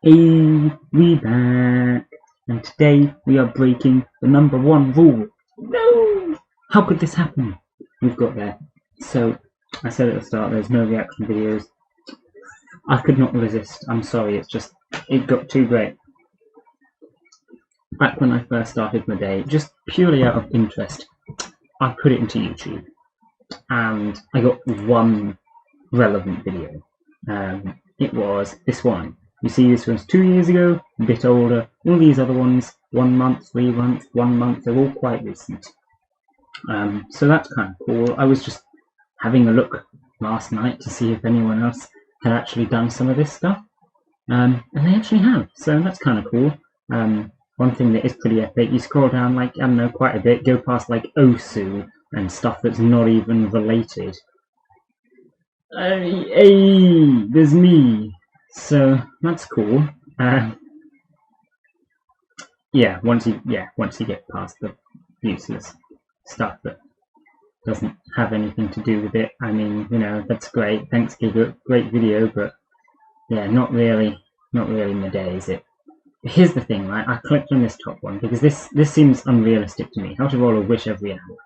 Hey, we back, and today we are breaking the #1 rule. No! How could this happen? We've got there. So, I said at the start, there's no reaction videos. I could not resist. I'm sorry, it got too great. Back when I first started Mudae, just purely out of interest, I put it into YouTube, and I got one relevant video. It was this one. You see, this was 2 years ago, a bit older. All these other ones, 1 month, 3 months, 1 month, they're all quite recent. So that's kind of cool. I was just having a look last night to see if anyone else had actually done some of this stuff. And they actually have, so that's kind of cool. One thing that is pretty epic, you scroll down like, I don't know, quite a bit, go past like Osu and stuff that's not even related. Hey, there's me. So that's cool. Yeah, once you get past the useless stuff that doesn't have anything to do with it, I mean, you know, that's great. Thanks, Giga, great video, but yeah, not really Mudae, is it? Here's the thing, right? I clicked on this top one because this seems unrealistic to me. How to roll a wish every hour.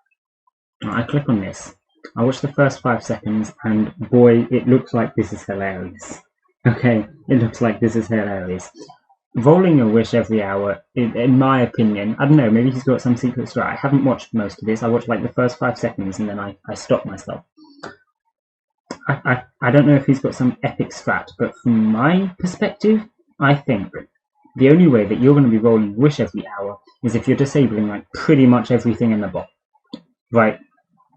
I click on this. I watch the first 5 seconds, and boy, it looks like this is hilarious. Okay, it looks like this is hilarious. Rolling a wish every hour, in my opinion, I don't know, maybe he's got some secret strat. I haven't watched most of this. I watched like the first 5 seconds and then I stopped myself. I don't know if he's got some epic strat, but from my perspective, I think the only way that you're going to be rolling wish every hour is if you're disabling like pretty much everything in the bot. Right?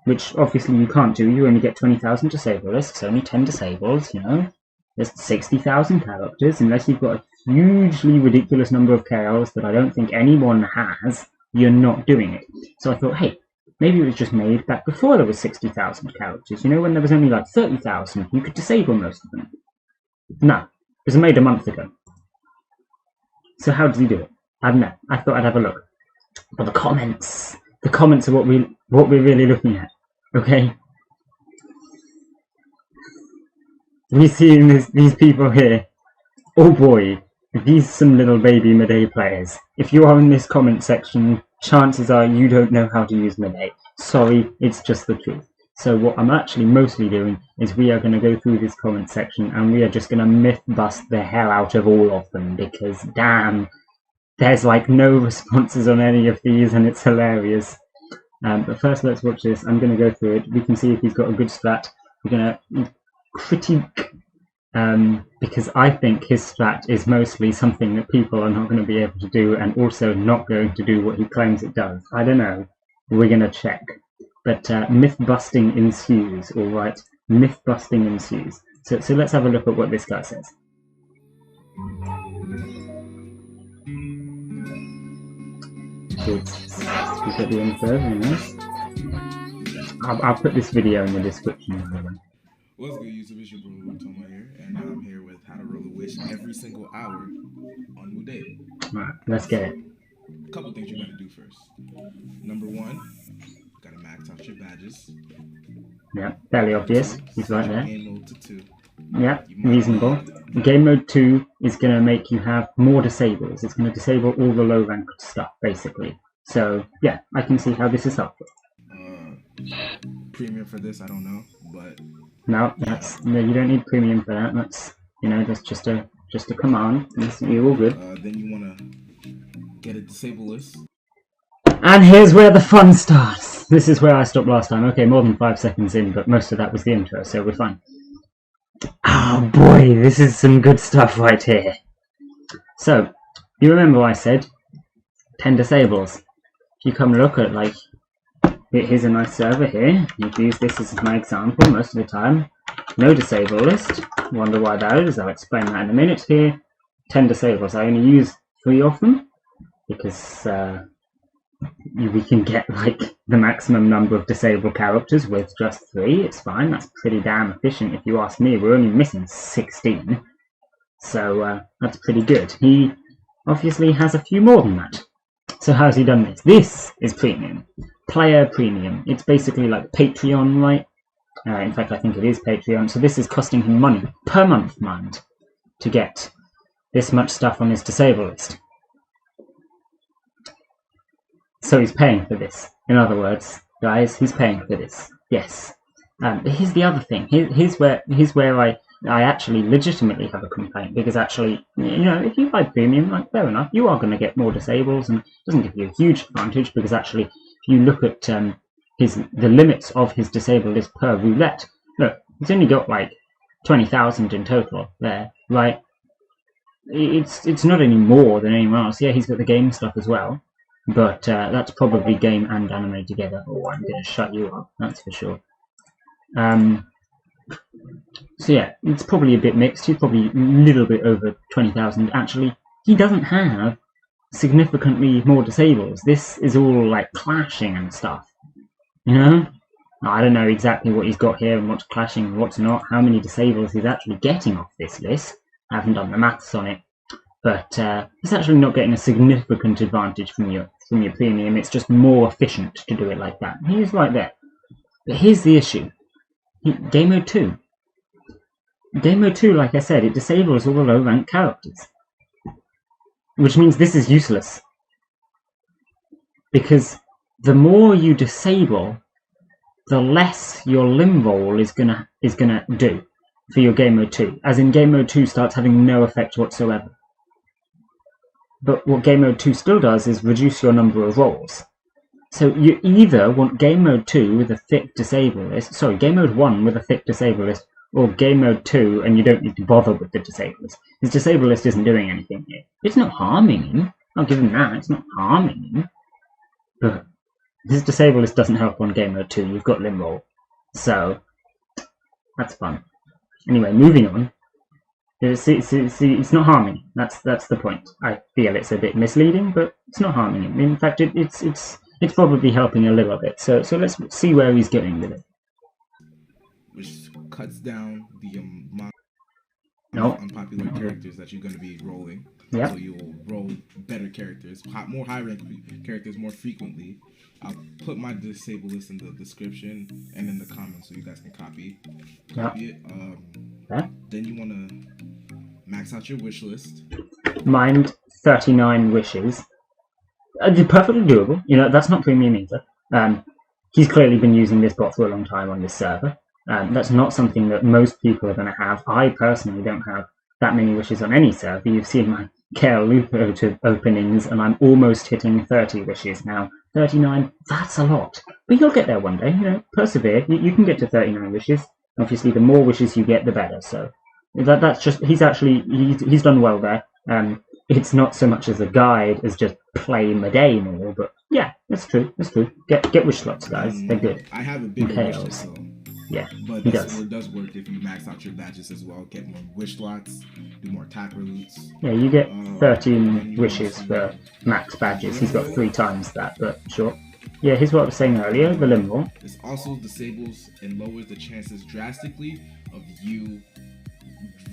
Which obviously you can't do. You only get 20,000 disable lists, only 10 disables, you know. There's 60,000 characters, unless you've got a hugely ridiculous number of KLs that I don't think anyone has, you're not doing it. So I thought, hey, maybe it was just made back before there was 60,000 characters. You know, when there was only like 30,000, you could disable most of them. No, it was made a month ago. So how does he do it? I don't know. I thought I'd have a look. But the comments are what we're really looking at. Okay? We see these people here. Oh boy, these some little baby Mudae players. If you are in this comment section, chances are you don't know how to use Mudae. Sorry, it's just the truth. So what I'm actually mostly doing is we are going to go through this comment section and we are just going to myth bust the hell out of all of them, because damn, there's like no responses on any of these and it's hilarious. But first let's watch this. I'm going to go through it. We can see if he's got a good strat. We're going to critique, because I think his strat is mostly something that people are not going to be able to do, and also not going to do what he claims it does. I don't know. We're going to check. But myth busting ensues, alright? Myth busting ensues. So let's have a look at what this guy says. We get the info, very nice. I'll put this video in the description. What's good, YouTube? It's your bro Toma here, and I'm here with how to roll a wish every single hour on Mudae. Right, let's get it. A couple things you gotta do first. Number 1, you gotta max out your badges. Yeah, fairly obvious. He's right there. Game mode to 2. Yeah, reasonable. Game mode 2 is going to make you have more disables. It's going to disable all the low rank stuff, basically. So, yeah, I can see how this is helpful. Premium for this, I don't know, but No, you don't need premium for that. That's, you know, that's just a command. You're all good. Then you wanna get a disable list. And here's where the fun starts. This is where I stopped last time. Okay, more than 5 seconds in, but most of that was the intro, so we're fine. Oh boy, this is some good stuff right here. So, you remember I said 10 disables. If you come look at, like, here's a nice server here. You've used this as my example most of the time. No disable list. Wonder why that is. I'll explain that in a minute here. 10 disables. I only use 3 of them because we can get like the maximum number of disabled characters with just 3. It's fine. That's pretty damn efficient if you ask me. We're only missing 16. So that's pretty good. He obviously has a few more than that. So how's he done this? This is premium. Player premium. It's basically like Patreon, right? In fact, I think it is Patreon. So this is costing him money per month, mind, to get this much stuff on his disable list. So he's paying for this. In other words, guys, he's paying for this. Yes. But here's the other thing. Here's where I actually legitimately have a complaint, because actually, you know, if you buy premium, like, fair enough, you are going to get more disables, and it doesn't give you a huge advantage, because actually, if you look at the limits of his disable list per roulette, look, he's only got like 20,000 in total there, right? It's not any more than anyone else. Yeah, he's got the game stuff as well, but that's probably game and anime together. Oh, I'm going to shut you up, that's for sure. So yeah, it's probably a bit mixed. He's probably a little bit over 20,000. Actually, he doesn't have significantly more disables. This is all like clashing and stuff. You know? I don't know exactly what he's got here and what's clashing and what's not, how many disables he's actually getting off this list. I haven't done the maths on it. But he's actually not getting a significant advantage from your premium. It's just more efficient to do it like that. He's right there. But here's the issue. Game Mode 2. Game Mode 2, like I said, it disables all the low rank characters. Which means this is useless. Because the more you disable, the less your limb roll is gonna do for your Game Mode 2. As in, Game Mode 2 starts having no effect whatsoever. But what Game Mode 2 still does is reduce your number of rolls. So you either want Game Mode 2 with a thick disable list, sorry, Game Mode 1 with a thick disable list, or Game Mode 2 and you don't need to bother with the disable list. His disable list isn't doing anything here. It's not harming him. I'll give him that. It's not harming him. But his disable list doesn't help on Game Mode 2. You've got limb roll. So, that's fun. Anyway, moving on. See, it's not harming him. That's the point. I feel it's a bit misleading, but it's not harming him. In fact, it's probably helping a little bit. So let's see where he's going with it. Which cuts down the amount of unpopular characters that you're going to be rolling. Yep. So you'll roll better characters, more high-rank characters more frequently. I'll put my disable list in the description and in the comments so you guys can copy it. Then you want to max out your wish list. Mind 39 wishes. Perfectly doable. You know, that's not premium either. He's clearly been using this bot for a long time on this server. That's not something that most people are going to have. I personally don't have that many wishes on any server. You've seen my KL Lupo openings, and I'm almost hitting 30 wishes now. 39, that's a lot. But you'll get there one day. You know, persevere. You can get to 39 wishes. Obviously, the more wishes you get, the better. So that's just, he's done well there. It's not so much as a guide as just play Mudae more, but yeah, that's true. Get wish slots, guys. They're good. I have a big wish list, so yeah, but it does work if you max out your badges as well. Get more wish slots, do more tacker loots. Yeah, you get 13 wishes for max badges. He's got 3 times that, but sure. Yeah, here's what I was saying earlier, the limb roll. This also disables and lowers the chances drastically of you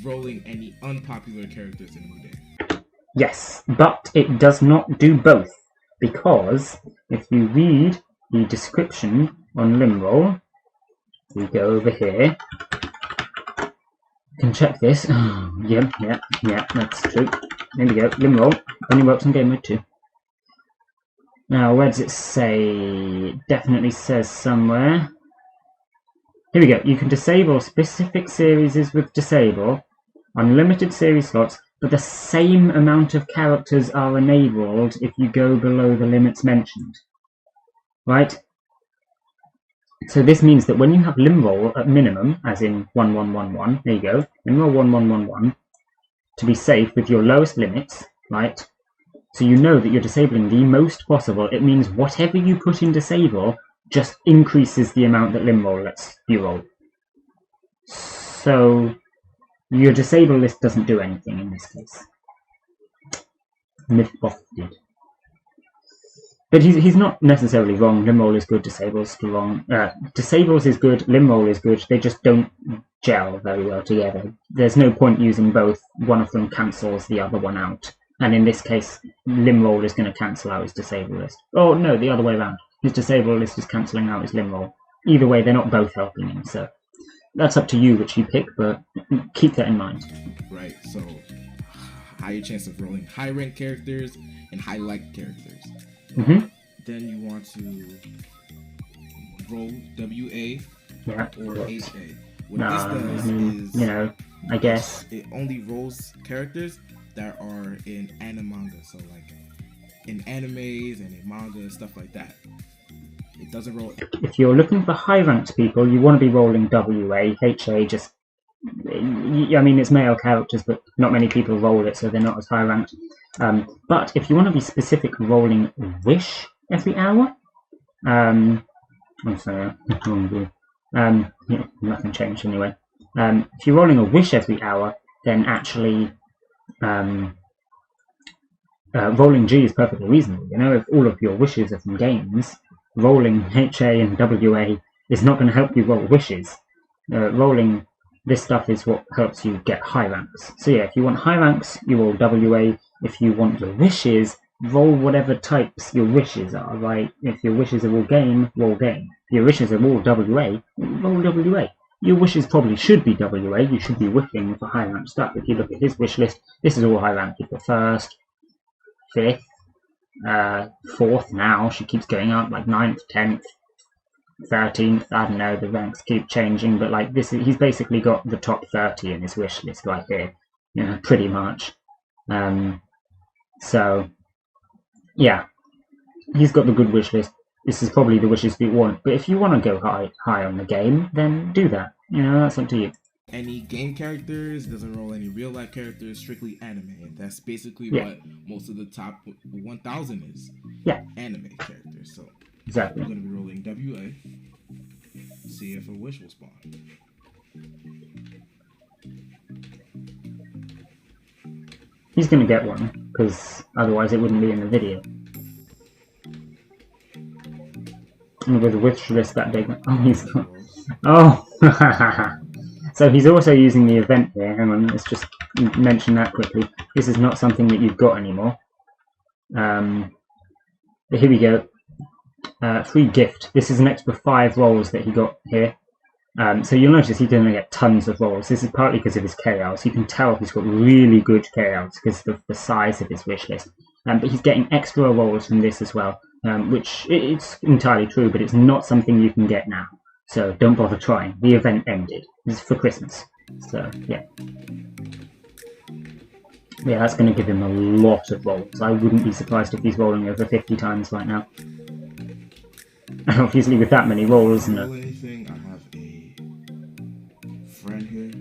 rolling any unpopular characters in Mudae. Yes, but it does not do both, because if you read the description on limb roll, we go over here. You can check this. Oh, yeah, that's true. There we go. Limb roll only works on Game Mode 2. Now, where does it say? It definitely says somewhere. Here we go. You can disable specific series with disable, unlimited series slots, but the same amount of characters are enabled if you go below the limits mentioned. Right? So this means that when you have limb roll at minimum, as in 1111, there you go, limb roll 1111, to be safe with your lowest limits, right? So you know that you're disabling the most possible. It means whatever you put in disable just increases the amount that limb roll lets you roll. So your disable list doesn't do anything in this case. Mythboth did. But he's not necessarily wrong. Limb roll is good, disables is wrong. Disables is good, limb roll is good. They just don't gel very well together. There's no point using both. One of them cancels the other one out. And in this case, limb roll is going to cancel out his disable list. Oh no, the other way around. His disable list is cancelling out his limb roll. Either way, they're not both helping him. So that's up to you which you pick, but keep that in mind. Right, so higher chance of rolling high rank characters and high like characters. Then you want to roll WA or HA. What this does is, you know, I guess it only rolls characters that are in anime manga, so like in animes and in manga, stuff like that. It doesn't roll. If you're looking for high ranked people, you want to be rolling WA. HA just, I mean, it's male characters, but not many people roll it, so they're not as high ranked. But if you want to be specific, rolling Wish every hour. I'm sorry, yeah, nothing changed anyway. If you're rolling a Wish every hour, then actually rolling G is perfectly reasonable. You know, if all of your wishes are from games, rolling HA and WA is not going to help you roll wishes. Rolling this stuff is what helps you get high ranks. So yeah, if you want high ranks, you roll WA. If you want your wishes, roll whatever types your wishes are, right? If your wishes are all game, roll game. If your wishes are all WA, roll WA. Your wishes probably should be WA. You should be wishing for high rank stuff. If you look at his wish list, this is all high rank. You've got 1st, 5th, 4th now. She keeps going up, like 9th, 10th, 13th. I don't know, the ranks keep changing, but like this, he's basically got the top 30 in his wish list right here. You know, pretty much. So yeah, he's got the good wish list. This is probably the wishes that you want. But if you want to go high on the game, then do that. You know, that's up to you. Any game characters, doesn't roll any real life characters, strictly anime. And that's basically what most of the top 1000 is. Yeah. Anime characters. So exactly. I'm going to be rolling WA. See if a wish will spawn. He's going to get one, because otherwise it wouldn't be in the video. And with a wish list that big, oh, he's got... Oh! So he's also using the event here. Hang on, let's just mention that quickly. This is not something that you've got anymore. But here we go. Free gift. This is an extra 5 rolls that he got here. So you'll notice he's going to get tons of rolls. This is partly because of his KLs. You can tell he's got really good KLs because of the size of his wish list. But he's getting extra rolls from this as well, which it's entirely true, but it's not something you can get now. So don't bother trying. The event ended. It's for Christmas. So yeah. Yeah, that's going to give him a lot of rolls. I wouldn't be surprised if he's rolling over 50 times right now. And obviously with that many rolls, no. Anything, I have a friend here.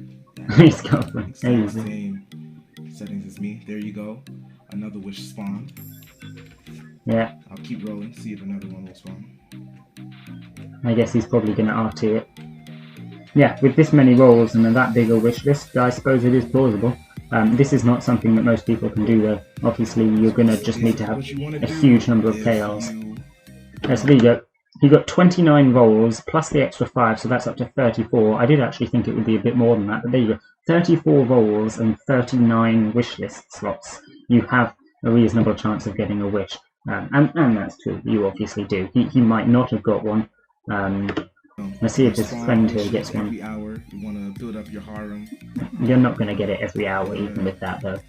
He's got a friend. Same settings as me. There you go. Another wish spawned. Yeah. I'll keep rolling, see if another one will spawn. I guess he's probably going to RT it. Yeah, with this many rolls and that big a wish list, I suppose it is plausible. This is not something that most people can do though. Obviously, you're going to just need to have a huge number of KLs. Yeah, so there you go. He got 29 rolls plus the extra 5, so that's up to 34. I did actually think it would be a bit more than that, but there you go. 34 rolls and 39 wish list slots. You have a reasonable chance of getting a wish. And that's true, you obviously do. He might not have got one. Let's see if his friend here gets one. Every hour, you want to build up your harem. You're not going to get it every hour, even with that, though.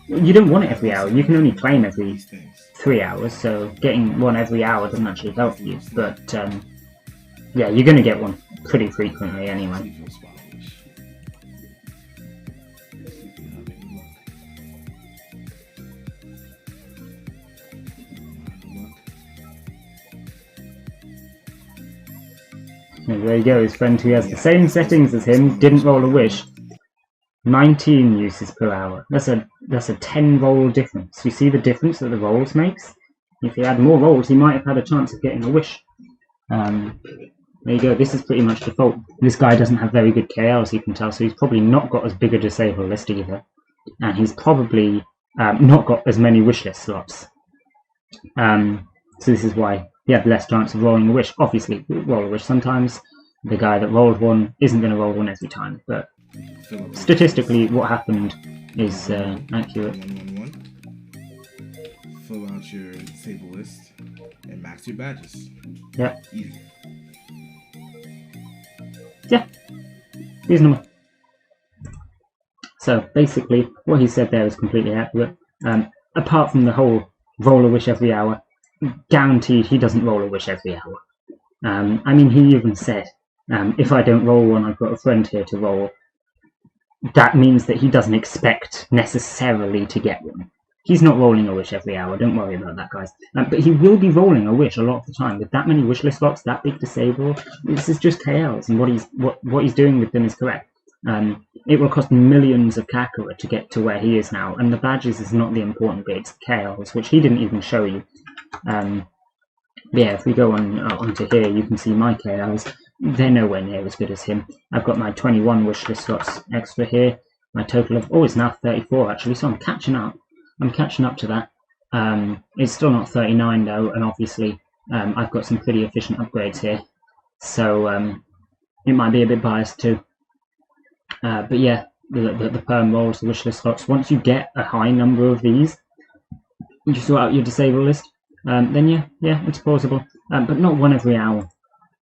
You don't want it every hour. You can only claim every 3 hours, so getting one every hour doesn't actually help you. But, yeah, you're going to get one pretty frequently anyway. There you go, his friend who has the same settings as him didn't roll a wish. 19 uses per hour. That's a 10 roll difference. You see the difference that the rolls makes? If he had more rolls, he might have had a chance of getting a wish. There you go, this is pretty much default. This guy doesn't have very good KLs, you can tell, so he's probably not got as big a disable list either. And he's probably not got as many wish list slots. So this is why he had less chance of rolling a wish. Obviously, roll a wish sometimes. The guy that rolled one isn't going to roll one every time, but statistically, what happened is accurate. Fill out your disable list and max your badges. Yeah. Easy. Yeah. Reasonable. So basically, what he said there is completely accurate. Apart from the whole roll a wish every hour, guaranteed he doesn't roll a wish every hour. I mean, he even said, if I don't roll one, I've got a friend here to roll. That means that he doesn't expect necessarily to get one. He's not rolling a wish every hour, don't worry about that, guys. But he will be rolling a wish a lot of the time. With that many wish list slots, that big disable, this is just KLs, and what he's doing with them is correct. It will cost millions of Kakura to get to where he is now, and the badges is not the important bit, it's KLs, which he didn't even show you. Yeah, if we go onto here, you can see my KLs. They're nowhere near as good as him. I've got my 21 wishlist slots extra here. My total of, it's now 34 actually, so I'm catching up. I'm catching up to that. It's still not 39 though, and obviously I've got some pretty efficient upgrades here. So it might be a bit biased too. But yeah, the perm rolls, the wishlist slots, once you get a high number of these, you sort out your disable list, then yeah, it's plausible. But not one every hour.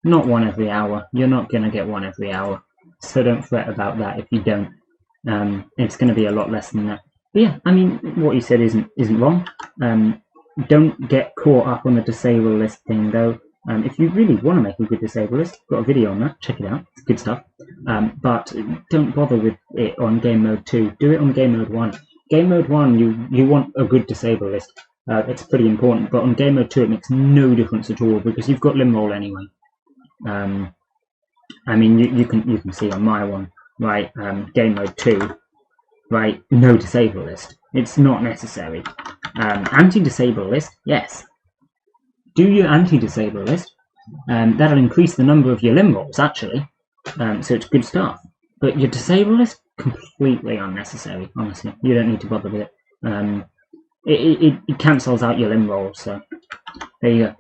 Not one every hour. You're not going to get one every hour. So don't fret about that if you don't. It's going to be a lot less than that. But yeah, I mean, what you said isn't wrong. Don't get caught up on the disable list thing though. If you really want to make a good disable list, I've got a video on that, check it out, it's good stuff. But don't bother with it on game mode 2, do it on game mode 1. Game mode 1, you want a good disable list, it's pretty important, but on game mode 2 it makes no difference at all, because you've got limb roll anyway. I mean, you can see on my one, right, game mode 2, right, no disable list, it's not necessary. Anti-disable list, yes. Do your anti-disable list. That'll increase the number of your limb rolls, actually. So it's good stuff. But your disable list, completely unnecessary, honestly. You don't need to bother with it. It cancels out your limb rolls, so there you go.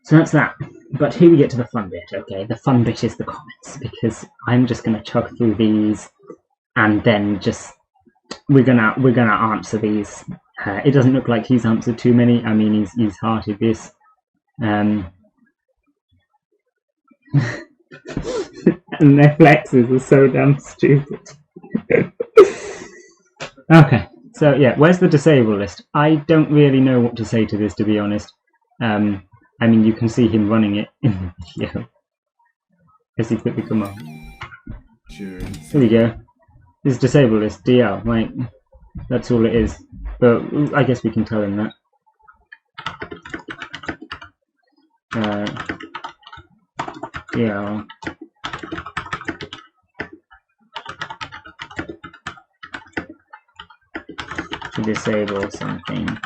So that's that. But here we get to the fun bit, okay? The fun bit is the comments, because I'm just going to chug through these, and then just we're gonna answer these. It doesn't look like he's answered too many. I mean, he's hearted this. And their flexes are so damn stupid. Okay, so yeah, where's the disable list? I don't really know what to say to this, to be honest. I mean, you can see him running it in the video. Guess he quickly come on. Sure. There we go. This disable list, DL, right? That's all it is. But I guess we can tell him that. Yeah. To disable something.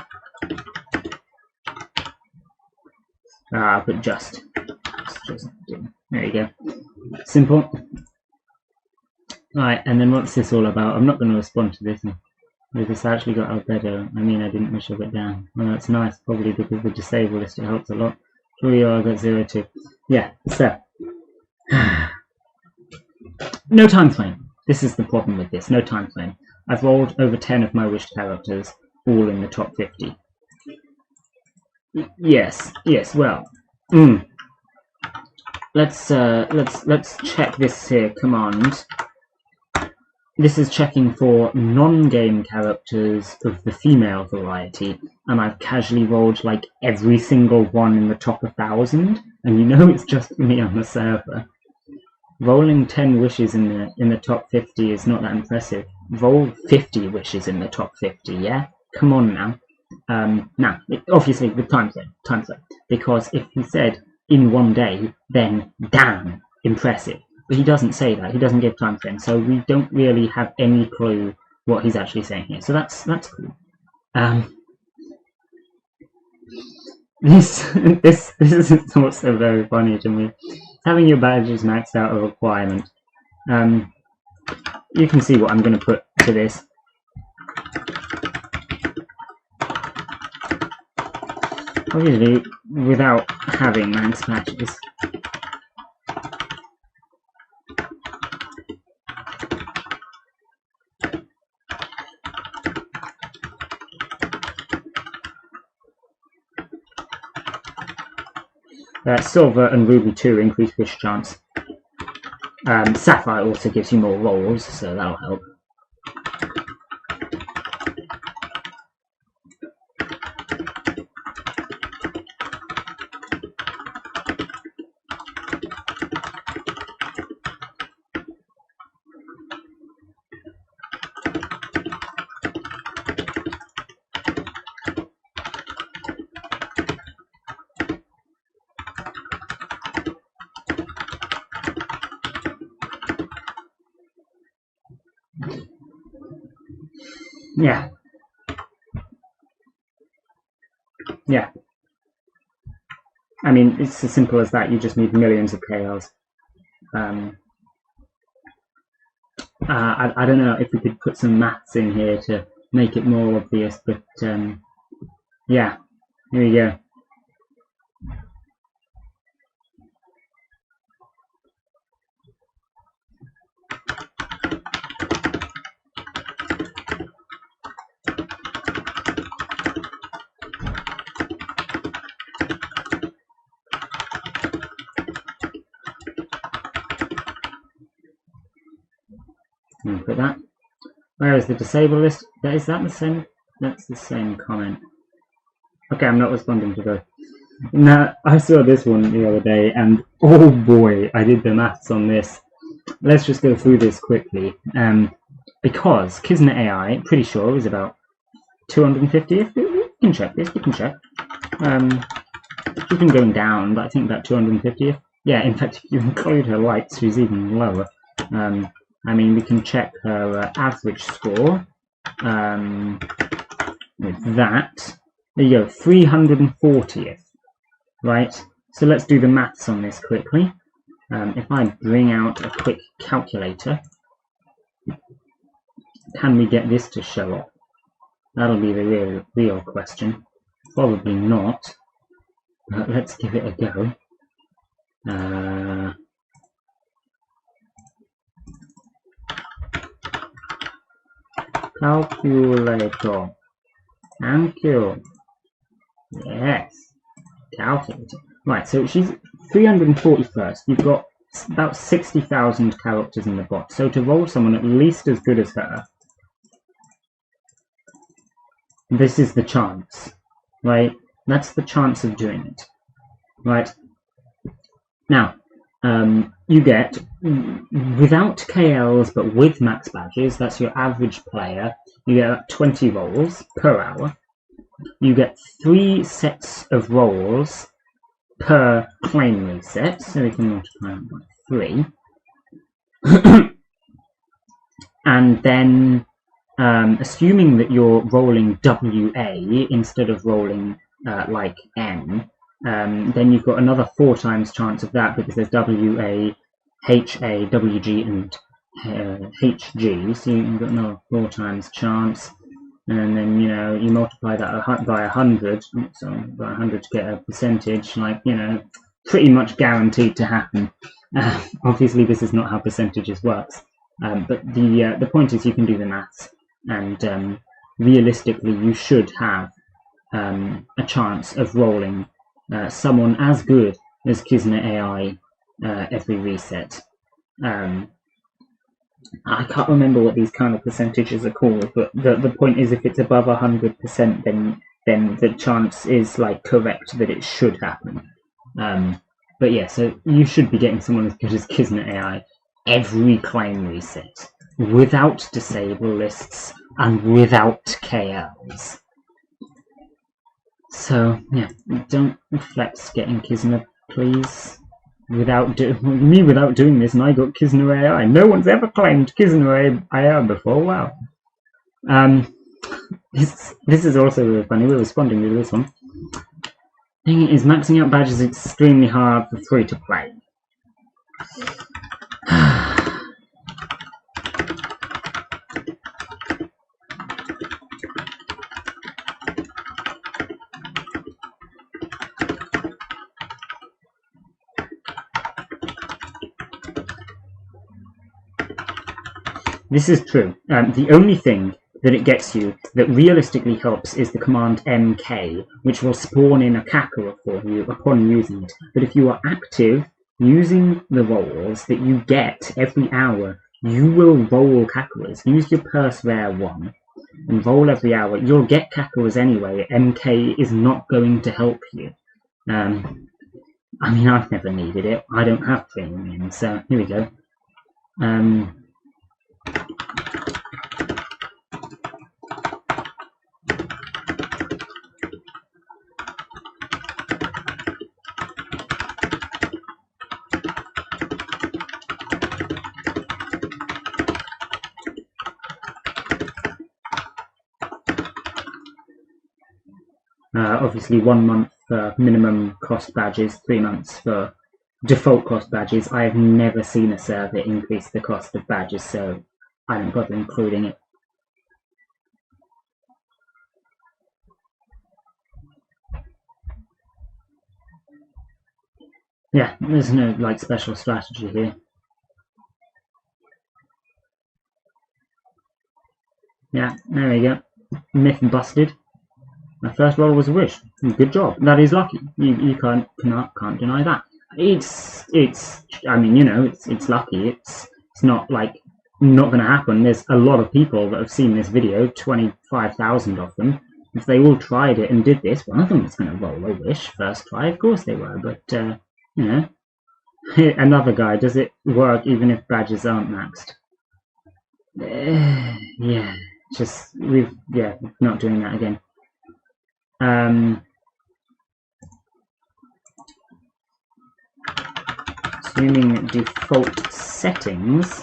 But just there you go. Simple. Right, and then what's this all about? I'm not going to respond to this. This actually got albedo. I mean, I didn't wish it down. Well, that's nice, probably because the disable list, it helps a lot. 3 I got 0-2. Yeah, so. No time frame. This is the problem with this. No time frame. I've rolled over 10 of my wished characters, all in the top 50. Yes, well. Let's check this here command. This is checking for non-game characters of the female variety, and I've casually rolled like every single one in the top 1,000, and you know it's just me on the server. Rolling 10 wishes in the top 50 is not that impressive. Roll 50 wishes in the top 50, yeah? Come on now. Now, obviously with time frame, because if he said in one day, then damn, impressive. But he doesn't say that. He doesn't give time frame, so we don't really have any clue what he's actually saying here. So that's cool. This isn't what's so very funny to me. Having your badges maxed out a requirement. You can see what I'm going to put to this. Obviously, without having max badges. Silver and Ruby 2 increase wish chance. Sapphire also gives you more rolls, so that'll help. Yeah. Yeah. I mean, it's as simple as that. You just need millions of KLs. I don't know if we could put some maths in here to make it more obvious, but yeah, here we go. Put that. Where is the disable list? Is that the same? That's the same comment. Okay, I'm not responding to those. Now, I saw this one the other day, and oh boy, I did the maths on this. Let's just go through this quickly. Because Kismet AI, pretty sure, is about 250. We can check this, we can check. She's been going down, but I think about 250. Yeah, in fact, if you include her likes, she's even lower. I mean, we can check her average score with that. There you go, 340th, right? So let's do the maths on this quickly. If I bring out a quick calculator, can we get this to show up? That'll be the real question. Probably not, but let's give it a go. Calculator. Thank you. Yes. Calculator. Right, so she's 341st. You've got about 60,000 characters in the bot. So to roll someone at least as good as her, this is the chance, right? That's the chance of doing it, right? Now, you get, without KLs but with max badges, that's your average player, you get 20 rolls per hour. You get 3 sets of rolls per claim reset, so we can multiply them by 3. And then, assuming that you're rolling WA instead of rolling like N, then you've got another 4 times chance of that because there's WA, HA, WG, and HG, so you've got another 4 times chance. And then, you know, you multiply that by 100, so by 100 to get a percentage, like, you know, pretty much guaranteed to happen. Obviously, this is not how percentages works, but the point is you can do the maths, and realistically, you should have a chance of rolling someone as good as Kismet AI every reset. I can't remember what these kind of percentages are called, but the point is if it's above 100%, then the chance is like correct that it should happen. But yeah, so you should be getting someone as good as Kismet AI every claim reset, without disable lists and without KLs. So yeah, don't flex getting Kismet, please. Without doing this, and I got Kismet AI. No one's ever claimed Kismet AI before. Wow. This is also really funny. We're responding to this one. Thing is, maxing out badges is extremely hard for free to play. This is true. The only thing that it gets you that realistically helps is the command MK, which will spawn in a Kakura for you upon using it. But if you are active using the rolls that you get every hour, you will roll Kakuras. Use your purse rare 1 and roll every hour. You'll get Kakuras anyway. MK is not going to help you. I mean, I've never needed it. I don't have premium, so here we go. Obviously 1 month for minimum cost badges, 3 months for default cost badges. I have never seen a server increase the cost of badges, so I don't bother including it. Yeah, there's no like special strategy here. Yeah, there we go. Myth busted. My first roll was a wish. Good job. That is lucky. You can't deny that. It's I mean, you know, it's lucky. It's not like not going to happen. There's a lot of people that have seen this video, 25,000 of them. If they all tried it and did this, one of them was going to roll a wish first try. Of course they were, but you know, another guy. Does it work even if badges aren't maxed? Yeah, just not doing that again. Assuming default settings.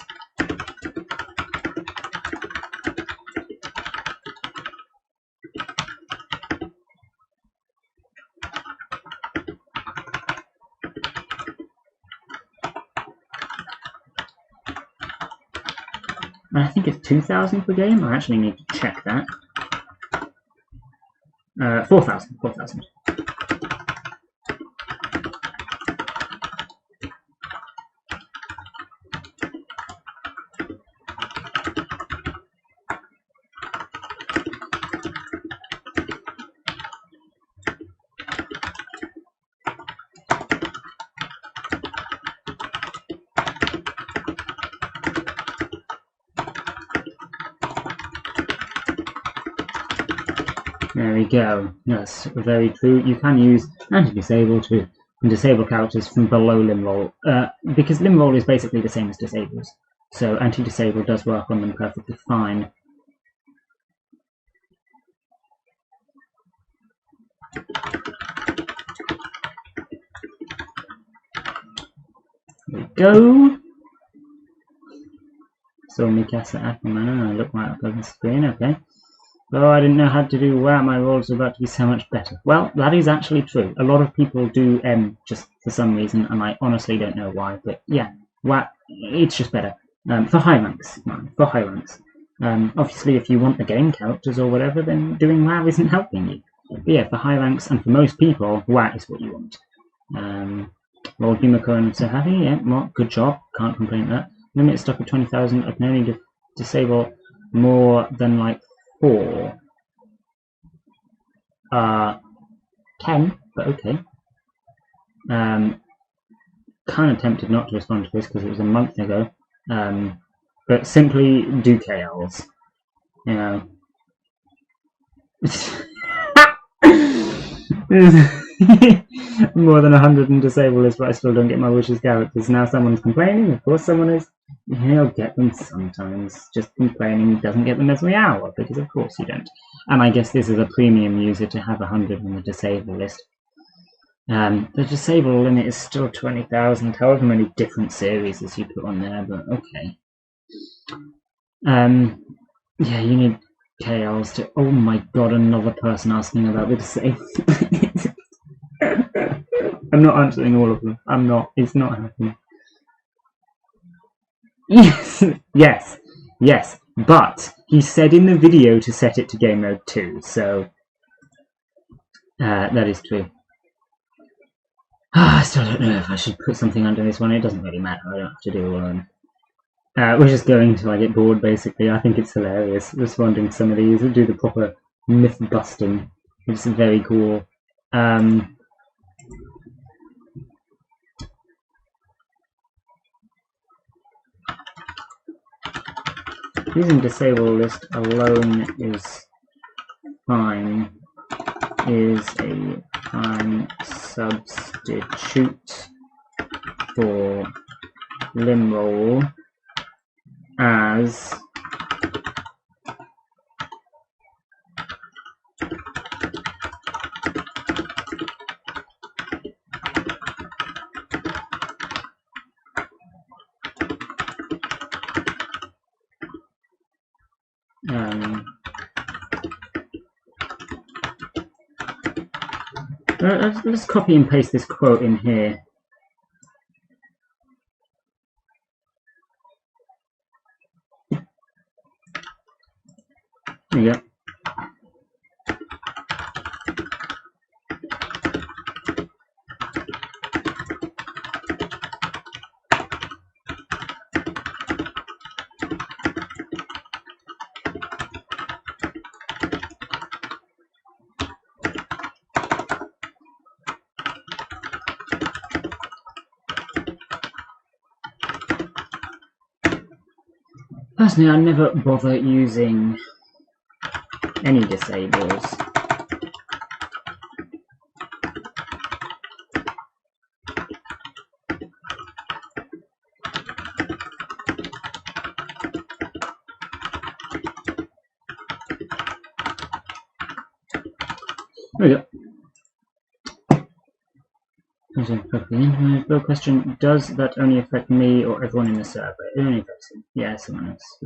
I think it's 2,000 per game. I actually need to check that. 4,000. 4,000. There we go. That's very true. You can use anti-disable to disable characters from below limb roll, because limb roll is basically the same as disables. So anti-disable does work on them perfectly fine. There we go. So Mikasa Aquaman, I look right up on the screen, okay. Oh, I didn't know how to do wow, my rolls are about to be so much better. Well, that is actually true. A lot of people do just for some reason, and I honestly don't know why, but yeah, wow, it's just better. For high ranks, man, for high ranks. Obviously, if you want the game characters or whatever, then doing WoW isn't helping you. But yeah, for high ranks and for most people, WoW is what you want. Lord Unicorn so happy, yeah, well, good job, can't complain about that. Limit stuck at 20,000, I can only disable more than like 4. 10, but okay. Kind of tempted not to respond to this because it was a month ago. But simply do KLs. You know. More than 100 and disable this, but I still don't get my wishes characters. Now someone's complaining, of course someone is. He'll get them sometimes. Just complaining doesn't get them every hour, because of course you don't. And I guess this is a premium user to have 100 on the disable list. The disable limit is still 20,000, however many different series as you put on there, but okay. Yeah, you need KLs to. Oh my god, another person asking about the disable. I'm not answering all of them. I'm not. It's not happening. Yes, yes, yes. But he said in the video to set it to game mode 2, so that is true. I still don't know if I should put something under this one. It doesn't really matter. I don't have to do all of them. We're just going until I get bored, basically. I think it's hilarious responding to some of these. We do the proper myth busting. It's very cool. Using disable list alone is fine. Is a prime substitute for limb roll as Let's copy and paste this quote in here. There you go. Personally, I never bother using any disables. There we go. Real question, does that only affect me or everyone in the server? It only affects him. Yeah, someone else.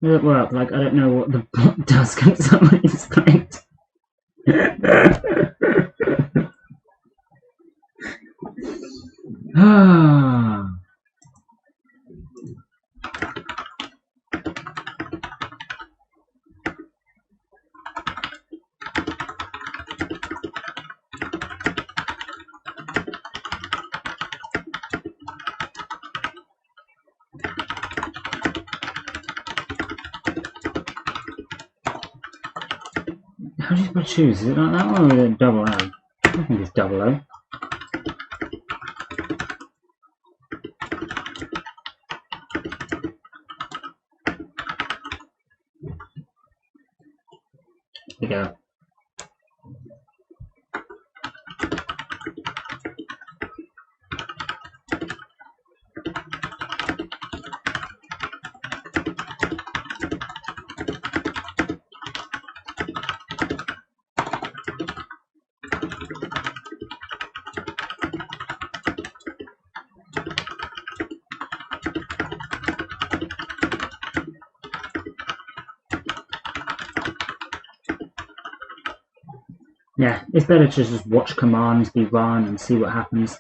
Well, like, I don't know what the bot does, can someone explain? Ah. How do you spell choose? Is it like that one or is it double O? I think it's double O. There you go. Yeah, it's better to just watch commands be run and see what happens.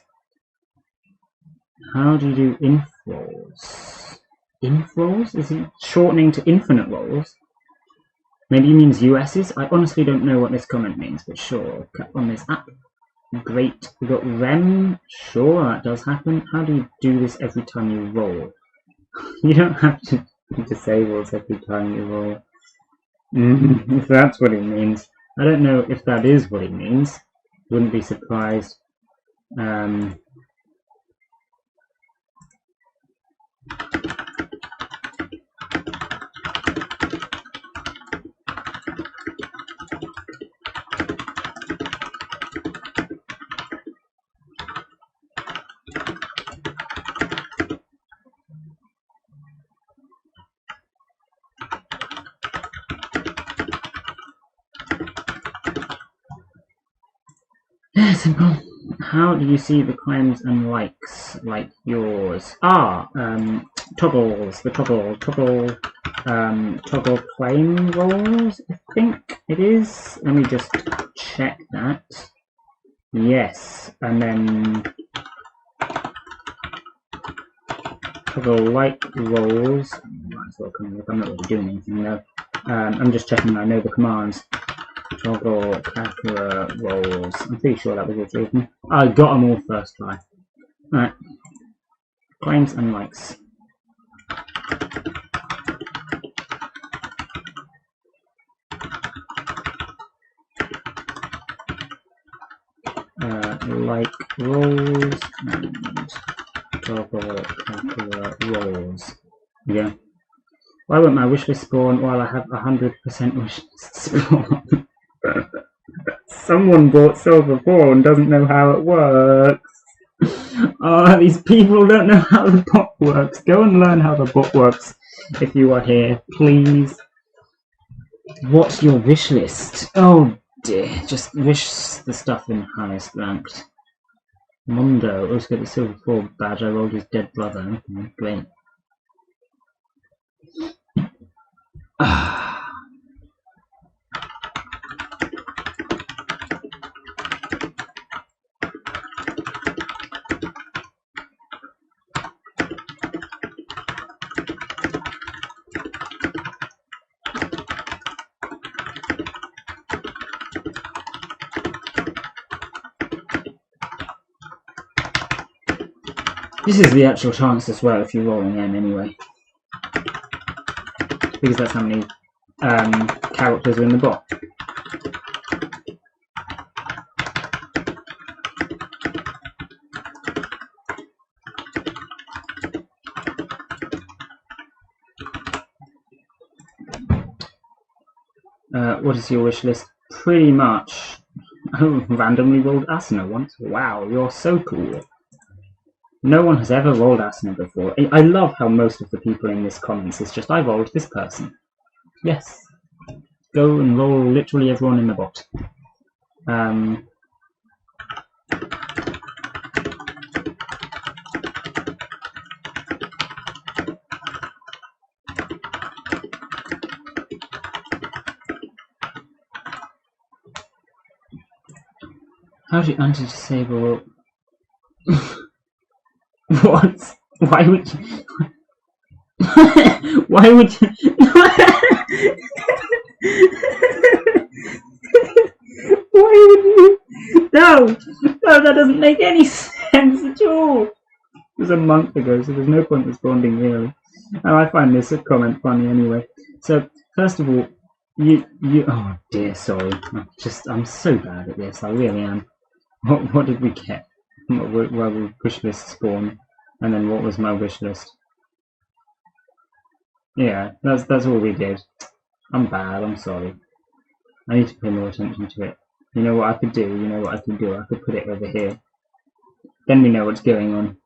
How do you do inf rolls? Inf rolls? Is it shortening to infinite rolls? Maybe it means US's? I honestly don't know what this comment means, but sure. Cut on this app. Great. We got rem. Sure, that does happen. How do you do this every time you roll? You don't have to disable every time you roll. If that's what it means. I don't know if that is what it means. Wouldn't be surprised. Yeah, simple. How do you see the claims and likes like yours? Toggles. The toggle claim rolls, I think it is. Let me just check that. Yes, and then toggle like rolls. Might as well come up. I'm not really doing anything though. I'm just checking I know the commands. Toggle calculator rolls. I'm pretty sure that was all three of them. I got them all first try. Alright. Claims and likes. Like rolls and toggle calculator rolls. Yeah. Why won't my wishlist spawn while I have 100% wishlist spawn? Someone bought Silver 4 and doesn't know how it works. Oh, these people don't know how the bot works. Go and learn how the bot works if you are here, please. What's your wish list? Oh dear, just wish the stuff in highest ranked. Mondo, also get the Silver 4 badge. I rolled his dead brother. Okay, great. This is the actual chance as well if you're rolling M anyway. Because that's how many characters are in the bot. What is your wish list? Pretty much. Oh, randomly rolled Asuna once. Wow, you're so cool. No one has ever rolled Asuna before. I love how most of the people in this comments is just, I rolled this person. Yes. Go and roll literally everyone in the bot. How do you anti-disable... What? Why would you... Why would you... Why would you... No! No, that doesn't make any sense at all! It was a month ago, so there's no point responding really. And I find this comment funny anyway. So, first of all, you oh dear, sorry. I'm so bad at this, I really am. What did we get? Well, wish list spawn, and then what was my wish list? Yeah, that's all we did. I'm bad, I'm sorry. I need to pay more attention to it. You know what I could do? I could put it over here. Then we know what's going on.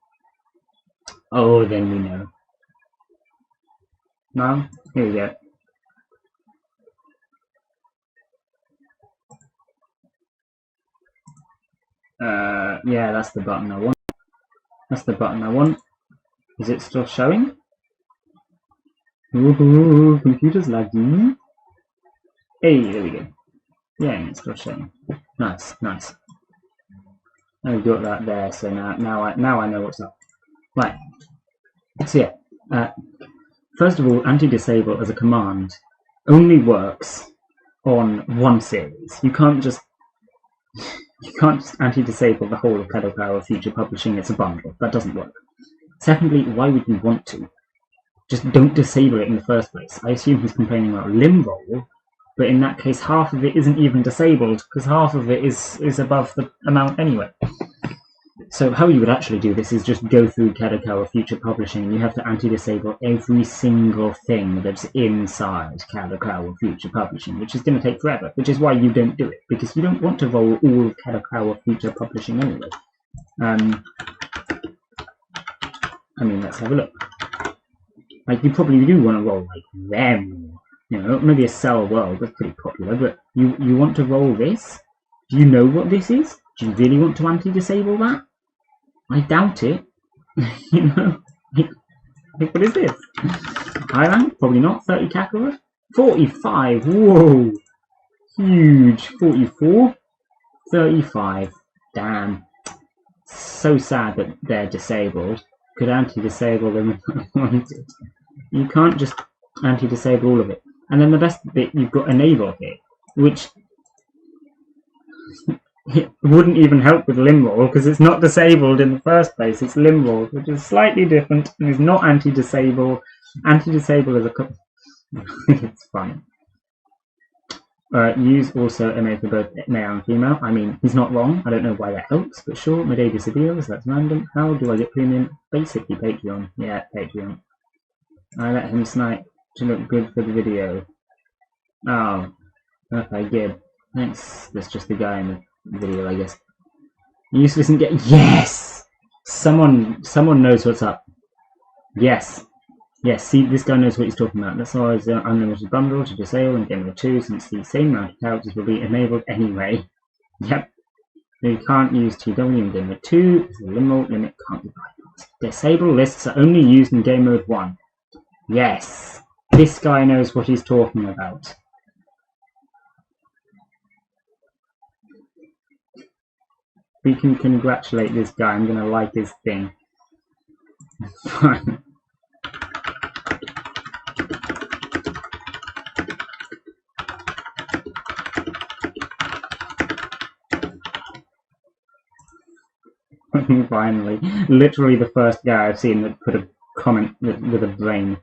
Oh, then we know. Now, here we go. Yeah, that's the button I want. That's the button I want. Is it still showing? Ooh, computer's laggy. Hey, there we go. Yeah, it's still showing. Nice, nice. I've got that there, so now I know what's up. Right. So yeah, first of all, anti-disable as a command only works on one series. You can't just anti-disable the whole of Pedal Power Future Publishing. It's a bundle. That doesn't work. Secondly, why would you want to? Just don't disable it in the first place. I assume he's complaining about limb roll, but in that case, half of it isn't even disabled because half of it is above the amount anyway. So how you would actually do this is just go through Kadokawa Future Publishing, and you have to anti-disable every single thing that's inside Kadokawa Future Publishing, which is going to take forever, which is why you don't do it, because you don't want to roll all of Kadokawa Future Publishing anyway. I mean, let's have a look. Like, you probably do want to roll, like, them. You know, maybe a Cell World, that's pretty popular, but you want to roll this? Do you know what this is? Do you really want to anti-disable that? I doubt it. You know? Like, what is this? High rank? Probably not. 30 Kakarot? 45! Whoa! Huge. 44? 35. Damn. So sad that they're disabled. Could anti-disable them if I wanted. You can't just anti-disable all of it. And then the best bit, you've got enable here, which it wouldn't even help with limb roll because it's not disabled in the first place. It's limb roll, which is slightly different and is not anti-disable. Anti-disable is a couple. It's fine. Use also MA for both male and female. I mean, he's not wrong. I don't know why that helps, but sure. Mudae disappears. That's random. How do I get premium? Basically, Patreon. Yeah, Patreon. I let him snipe to look good for the video. Oh, okay, good. Thanks. That's just the guy in the video, I guess. Useless and get. Yes! Someone knows what's up. Yes. Yes, see, this guy knows what he's talking about. That's why it's unlimited bundle to disable in Game Mode 2, since the same amount of characters will be enabled anyway. Yep. You can't use TW in Game Mode 2, the limit can't be bypassed. Disable lists are only used in Game Mode 1. Yes! This guy knows what he's talking about. We can congratulate this guy. I'm gonna like his thing. Fine. Finally. Literally the first guy I've seen that put a comment with a brain.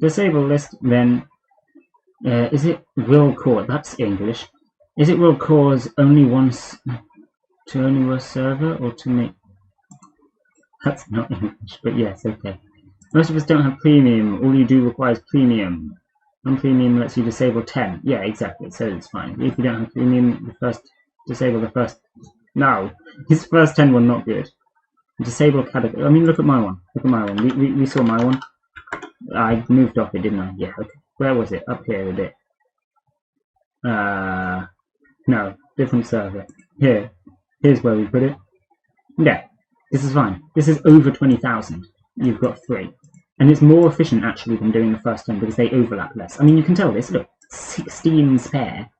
Disable list, then... is it will cause... That's English. Is it will cause only once... to only one server, or to make... That's not English, but yes, okay. Most of us don't have premium. All you do requires premium. Non-premium lets you disable 10. Yeah, exactly, so it's fine. If you don't have premium, disable the first... No! His first 10 were not good. Disable category. I mean, look at my one. Look at my one. We saw my one. I moved off it, didn't I? Yeah, okay. Where was it? Up here a bit. No. Different server. Here. Here's where we put it. Yeah. This is fine. This is over 20,000. You've got 3. And it's more efficient, actually, than doing the first 10, because they overlap less. I mean, you can tell this. Look. 16 spare.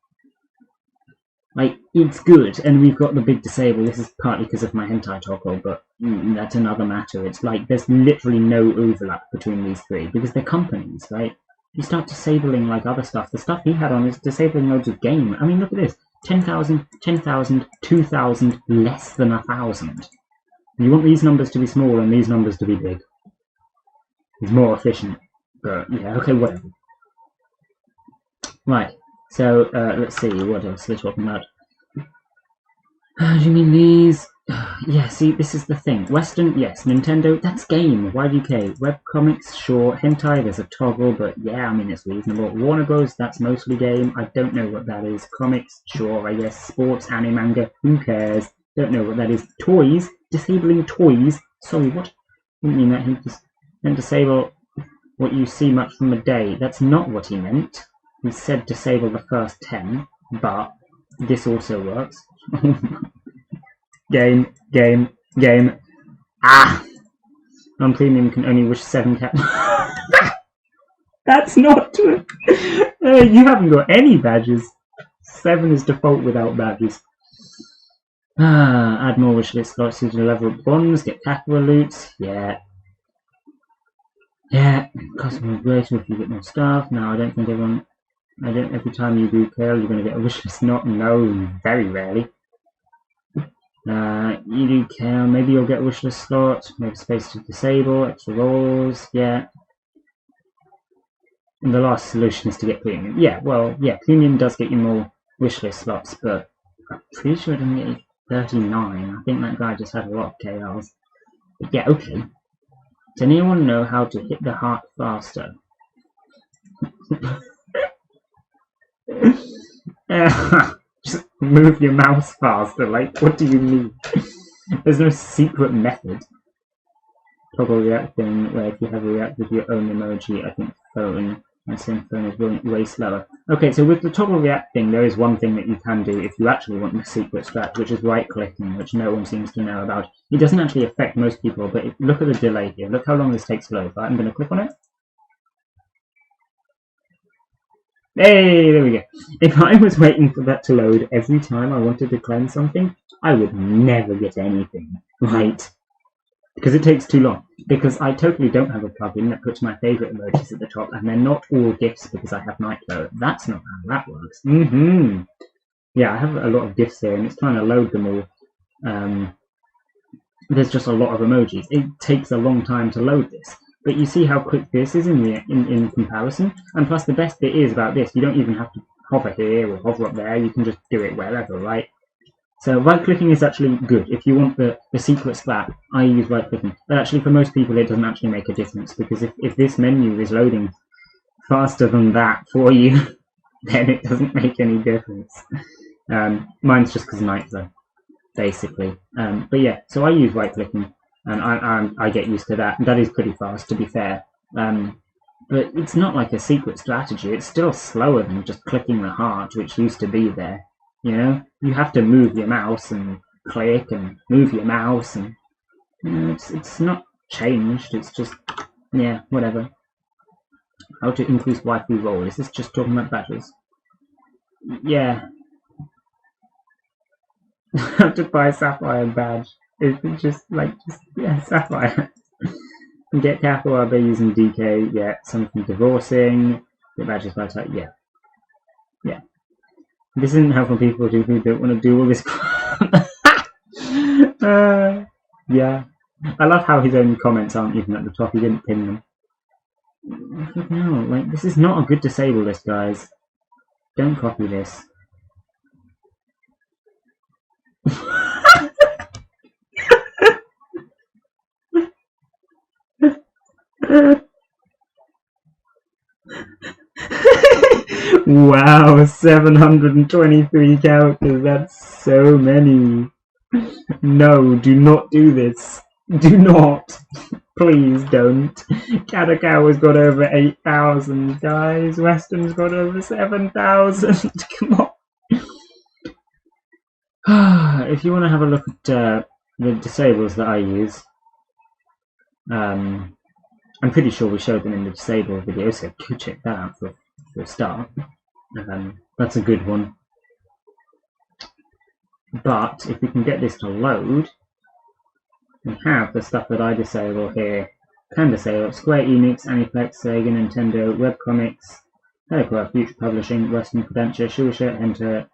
Like, it's good, and we've got the big disable. This is partly because of my hentai toggle, but that's another matter. It's like, there's literally no overlap between these 3, because they're companies, right? You start disabling, like, other stuff. The stuff he had on is disabling loads of game. I mean, look at this. 10,000, 10,000, 2,000, less than 1,000. You want these numbers to be small and these numbers to be big. It's more efficient. But, yeah, okay, whatever. Right. So, let's see, what else are they talking about? Do you mean these? Yeah, see, this is the thing. Western, yes. Nintendo, that's game. YVK. Webcomics, sure. Hentai, there's a toggle, but yeah, I mean, it's reasonable. Warner Bros., that's mostly game. I don't know what that is. Comics, sure, I guess. Sports, anime, manga, who cares? Don't know what that is. Toys? Disabling toys? Sorry, what? Didn't mean that. He just meant disable what you see much from a day. That's not what he meant. He said disable the first 10, but this also works. Game. Ah! Non-premium can only wish 7 cat. That's not true. You haven't got any badges. 7 is default without badges. Add more wishlist slots to level up bonds, get Kakua loots. Yeah. Yeah, customer migration if you get more stuff. No, I don't think everyone... every time you do kill, you're going to get a wishlist not. No, very rarely. You do kill, maybe you'll get a wishlist slot, maybe space to disable, extra rolls, yeah. And the last solution is to get premium. Yeah, well, yeah, premium does get you more wishlist slots, but I'm pretty sure it doesn't get you 39. I think that guy just had a lot of KRs. But yeah, okay. Does anyone know how to hit the heart faster? Just move your mouse faster, like, what do you mean? There's no secret method. Toggle react thing, where if you have a react with your own emoji, I think phone, and same phone is way slower. Okay, so with the toggle react thing, there is one thing that you can do if you actually want the secret strat, which is right-clicking, which no one seems to know about. It doesn't actually affect most people, but look at the delay here. Look how long this takes to load. Right, I'm going to click on it. Hey, there we go. If I was waiting for that to load every time I wanted to cleanse something, I would never get anything, right? Because it takes too long. Because I totally don't have a plugin that puts my favourite emojis at the top, and they're not all GIFs because I have Nightflow. That's not how that works. Yeah, I have a lot of GIFs here, and it's trying to load them all. There's just a lot of emojis. It takes a long time to load this. But you see how quick this is in comparison? And plus the best bit is about this, you don't even have to hover here or hover up there, you can just do it wherever, right? So right-clicking is actually good. If you want the secret strat, I use right-clicking. But actually for most people it doesn't actually make a difference, because if this menu is loading faster than that for you, then it doesn't make any difference. Mine's just because Nightflow, basically. But yeah, so I use right-clicking. And I get used to that. That is pretty fast, to be fair. But it's not like a secret strategy. It's still slower than just clicking the heart, which used to be there. You know, you have to move your mouse and click and move your mouse, and you know, it's not changed. It's just, yeah, whatever. How to increase waifu roll? Is this just talking about badges? Yeah. How to buy Sapphire badge? It's just yeah, Sapphire. Get Kappa by using DK, yeah, something divorcing, get badges by type, yeah. Yeah. This isn't helpful people who don't want to do all this crap. Yeah. I love how his own comments aren't even at the top. He didn't pin them. No, like, this is not a good disable list, guys. Don't copy this. Wow, 723 characters. That's so many. No, do not do this. Do not. Please don't. Kadokawa's got over 8,000, guys. Weston's got over 7,000. Come on. If you want to have a look at the disables that I use, I'm pretty sure we showed them in the disable video, so go check that out for a start. That's a good one. But if we can get this to load, we have the stuff that I disable here. Can disable Square Enix, Infact, Sega, Nintendo, Webcomics, Telegraph, Future Publishing, Western Prudential, Shueisha, Enter,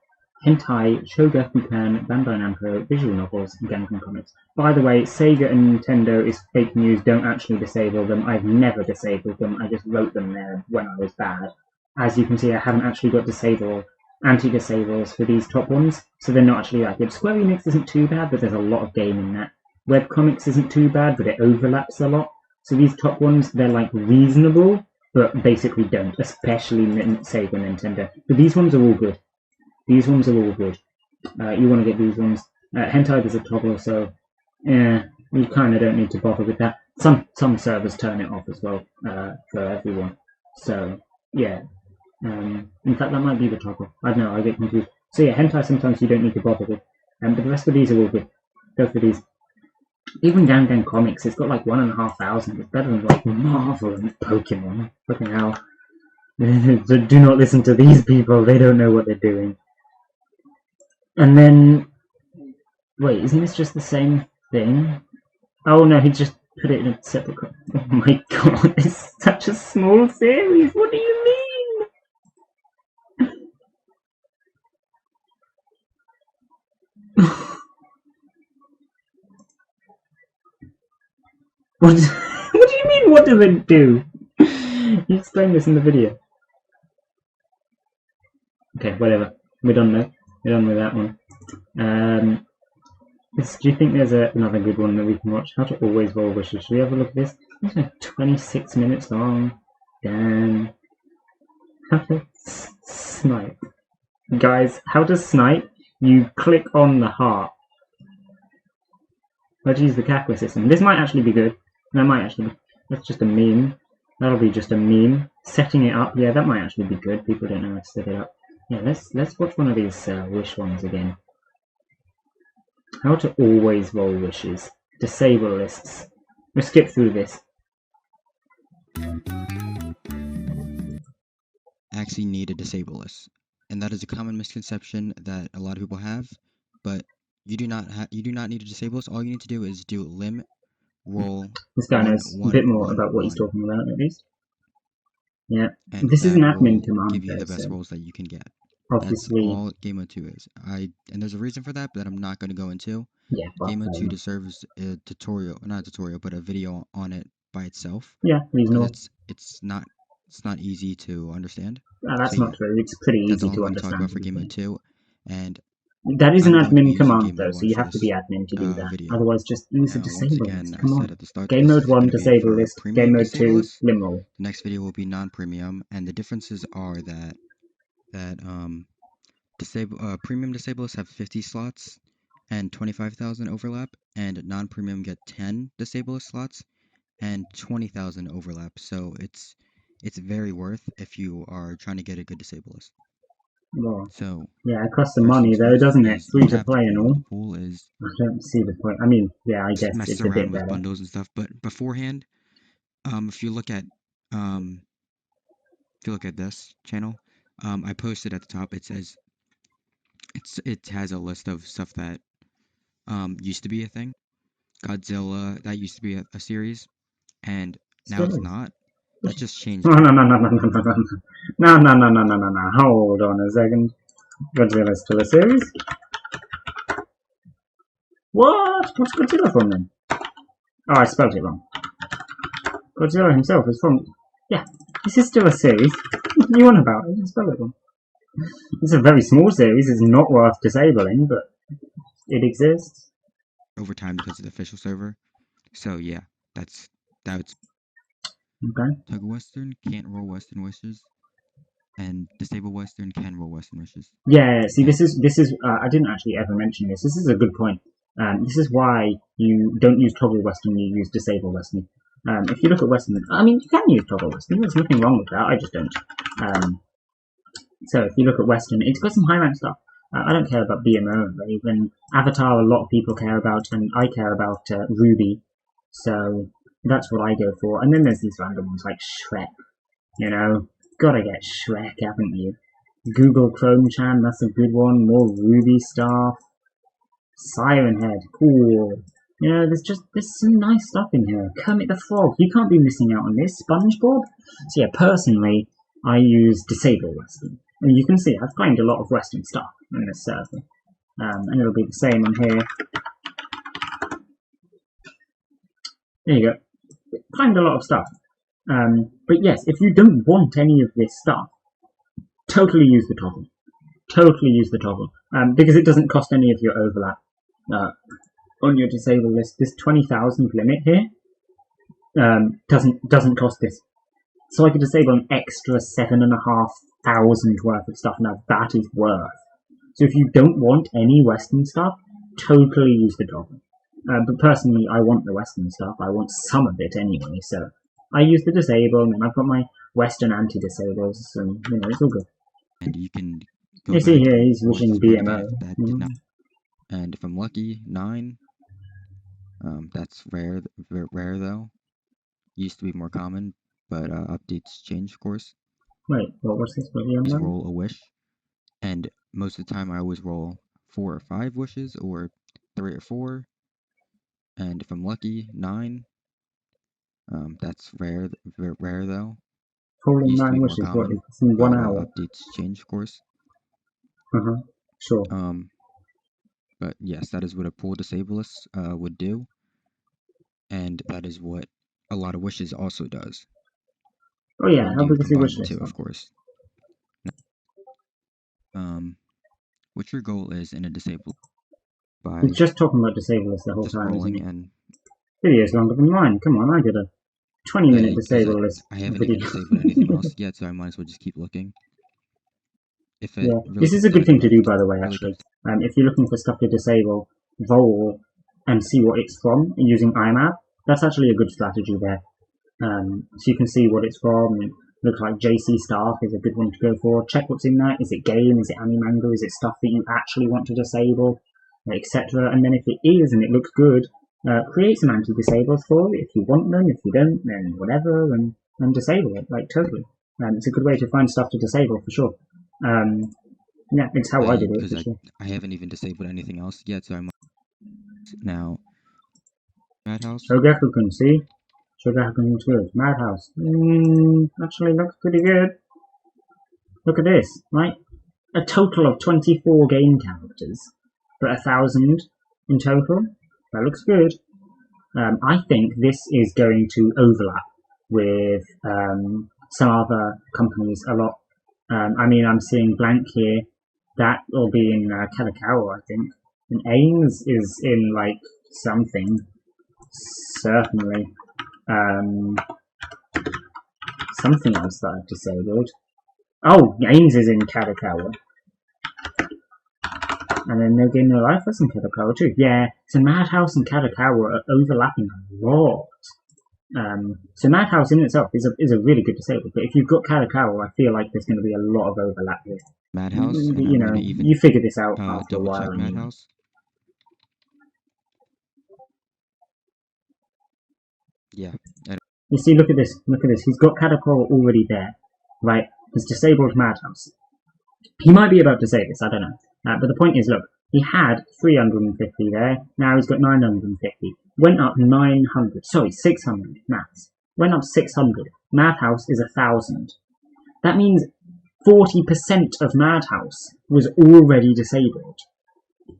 Hentai, Shogakukan, Bandai Namco, Visual Novels, and Genkan Comics. By the way, Sega and Nintendo is fake news. Don't actually disable them. I've never disabled them. I just wrote them there when I was bad. As you can see, I haven't actually got anti-disables for these top ones, so they're not actually that good. Square Enix isn't too bad, but there's a lot of game in that. Webcomics isn't too bad, but it overlaps a lot. So these top ones, they're like reasonable, but basically don't, especially Sega and Nintendo. But these ones are all good. These ones are all good. You want to get these ones. Hentai is a toggle, so yeah, you kind of don't need to bother with that. Some servers turn it off as well for everyone. So yeah. In fact, that might be the toggle. I don't know. I get confused. So yeah, hentai sometimes you don't need to bother with. But the rest of these are all good. Go for these. Even Gangan Comics, it's got like 1,500. It's better than like Marvel and Pokemon. Fucking hell. Do not listen to these people. They don't know what they're doing. And then, wait, isn't this just the same thing? Oh no, he just put it in a separate. Oh my god, it's such a small series. What do you mean? What do you mean, what does it do? You explained this in the video. Okay, whatever. We're done now. We're done with that one. Do you think there's another good one that we can watch? How to Always Roll Wishes. Should we have a look at this? It's like 26 minutes long. Damn. How to snipe. Guys, how to snipe? You click on the heart. Let's use the Kakwa system. This might actually be good. That might actually be. That's just a meme. That'll be just a meme. Setting it up, yeah, that might actually be good. People don't know how to set it up. Yeah, let's watch one of these wish ones again. How to always roll wishes. Disable lists. We'll skip through this. Actually need a disable list, and that is a common misconception that a lot of people have. But you do not need a disable list. All you need to do is do lim roll. This guy knows a bit more about what he's talking about, at least. Yeah, and this is an admin will command. Give you though, the best so rolls that you can get. obviously, that's all Game Mode 2 is. And there's a reason for that, but I'm not going to go into. Yeah, Game Mode 2 deserves a tutorial, not a tutorial, but a video on it by itself. Yeah, reasonable. It's not easy to understand. That's not true. It's pretty easy to understand. That's all I'm going to talk about for Game Mode 2, and that is an admin command though, so you have to be admin to do that. video. Otherwise, just use a Now, disable once again, list. I Come said on. at the start, Game this Mode is 1 gonna be disable for list. premium Game Mode disable 2 list. lim roll. The next video will be non-premium, and the differences are that premium disable lists have 50 slots and 25,000 overlap, and non-premium get 10 disable list slots and 20,000 overlap. So it's very worth if you are trying to get a good disable list. Well, So yeah, it costs some money though, doesn't it? Free to play and all. The pool is. I don't see the point. I mean, yeah, I guess messes it's a bit around with better. bundles and stuff, but beforehand, if you look at this channel, I posted at the top. It says it has a list of stuff that used to be a thing. Godzilla, that used to be a series, and now it's not. That just changed. No. Hold on a second. Godzilla's still a series? What? What's Godzilla from then? Oh, I spelled it wrong. Godzilla himself is from... Yeah, this is still a series. What are you on about? I spelled it wrong. It's a very small series. It's not worth disabling, but it exists. over time because of the official server. So yeah, that's Okay. toggle Western can't roll Western wishes, and disable Western can roll Western wishes. Yeah, see, this is. I didn't actually ever mention this. This is a good point. This is why you don't use toggle Western. You use disable Western. If you look at Western, I mean, you can use toggle Western. There's nothing wrong with that. I just don't. So if you look at Western, it's got some high rank stuff. I don't care about BMO, but even Avatar, a lot of people care about, and I care about Ruby. So that's what I go for. And then there's these random ones like Shrek. You know, gotta get Shrek, haven't you? Google Chrome Chan, that's a good one. More Ruby stuff. Siren Head, cool. You know, there's some nice stuff in here. Kermit the Frog, you can't be missing out on this. SpongeBob. So yeah, personally, I use Disable Western. And you can see I've claimed a lot of Western stuff in this server. And it'll be the same on here. There you go. Claimed a lot of stuff. But yes, if you don't want any of this stuff, totally use the toggle. Totally use the toggle. Because it doesn't cost any of your overlap on your disable list. This 20,000 limit here doesn't cost this. So I could disable an extra 7,500 worth of stuff. Now that is worth. So if you don't want any Western stuff, totally use the toggle. But personally, I want the Western stuff. I want some of it anyway. So I use the disable, and I've got my Western anti-disables, and you know it's all good. And you can go You see here, he's wishing BMO. That did not. And if I'm lucky, 9. That's rare though. Used to be more common, but updates change, of course. Wait, what was this? What are you on Just about? roll a wish, and most of the time I always roll 4 or 5 wishes, or 3 or 4. And if I'm lucky, 9. That's rare though. Calling Used to 9 be more wishes, what, common, it's in 1 but hour? updates change, of course. Sure. But yes, that is what a pool disableist would do, and that is what a lot of wishes also does. Oh yeah, when how you big is your combine wish the list? two, of course. What your goal is in a disable by We're just talking about disable the whole just time, isn't rolling it? and Video's longer than mine. Come on, I did a 20-minute disable list I haven't video. even disabled anything else yet, so I might as well just keep looking. If it Yeah, really this is comes a good down thing to to it, do, by the way, really actually. comes If you're looking for stuff to disable, roll and see what it's from using IMAP. That's actually a good strategy there. So you can see what it's from. And looks like JC Staff is a good one to go for. Check what's in there. Is it game? Is it anime-manga? Is it stuff that you actually want to disable? Etc. And then if it is and it looks good, create some anti-disables for it if you want them. If you don't, then whatever, and disable it, like totally. It's a good way to find stuff to disable for sure. Yeah, it's how I did it for sure. I haven't even disabled anything else yet, so I might now. Madhouse. Shogaku-kun, see? Shogaku-kun looks good. Madhouse. Actually looks pretty good. Look at this, right? A total of 24 game characters, but 1,000 in total. That looks good. I think this is going to overlap with some other companies a lot. I mean, I'm seeing Blank here. That will be in Kalakawa, I think. And Ames is in, like, something. Certainly. Something else that I've disabled. Oh, Ames is in Kalakawa. And then No Game No Life was in Kadokawa too. Yeah, so Madhouse and Kadokawa are overlapping a lot. So Madhouse in itself is a really good disable, but if you've got Kadokawa, I feel like there's going to be a lot of overlap here. Madhouse, and you know, you figure this out after a while. Double check Madhouse. Yeah. You see, look at this. Look at this. He's got Kadokawa already there, right? He's disabled Madhouse. He might be about to say this, I don't know. But the point is, look, he had 350 there, now he's got 950. Went up 900, sorry, 600, maths. Went up 600. Madhouse is 1,000. That means 40% of Madhouse was already disabled.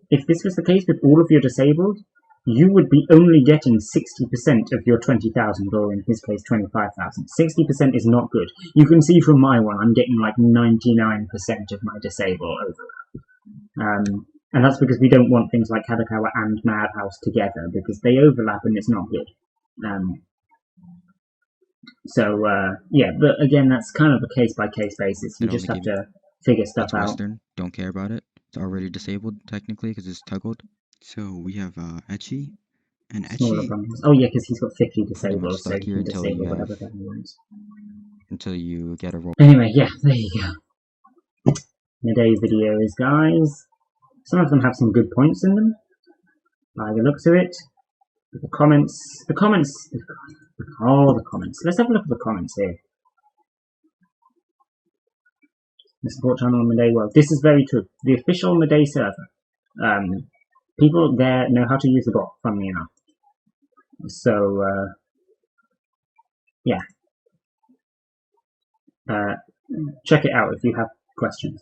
If this was the case with all of your disabled, you would be only getting 60% of your 20,000, or in his case 25,000. 60% is not good. You can see from my one, I'm getting like 99% of my disable overlap. And that's because we don't want things like Kadokawa and Madhouse together, because they overlap and it's not good. Yeah, but again, that's kind of a case-by-case basis. You just have to figure stuff out. Western, don't care about it. It's already disabled, technically, because it's toggled. So we have Etchy, and Etchy... Oh yeah, because he's got 50 pretty much disabled, so stuck he here can until disable you whatever have... that he wants. until you get a roll. Anyway, yeah, there you go. Mudae videos, guys. Some of them have some good points in them, by the looks of it. The comments... Oh, the comments. Let's have a look at the comments here. The support channel on Mudae World. This is very true. The official Mudae server. People there know how to use the bot, funnily enough. So, yeah. Check it out if you have questions.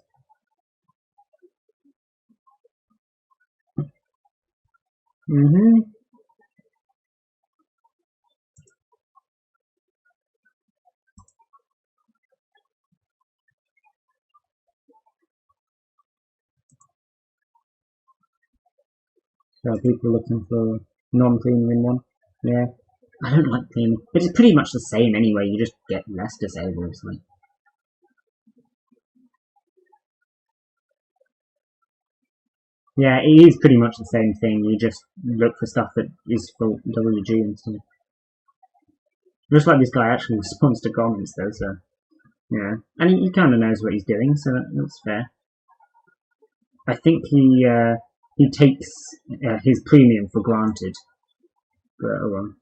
So people looking for non-premium one. Yeah. I don't like premium. But it's pretty much the same anyway, you just get less disabled. Like. Yeah, it is pretty much the same thing, you just look for stuff that is for WG and stuff. Looks like this guy actually responds to comments though, so... Yeah. And he kind of knows what he's doing, so that's fair. I think he takes his premium for granted. But oh well.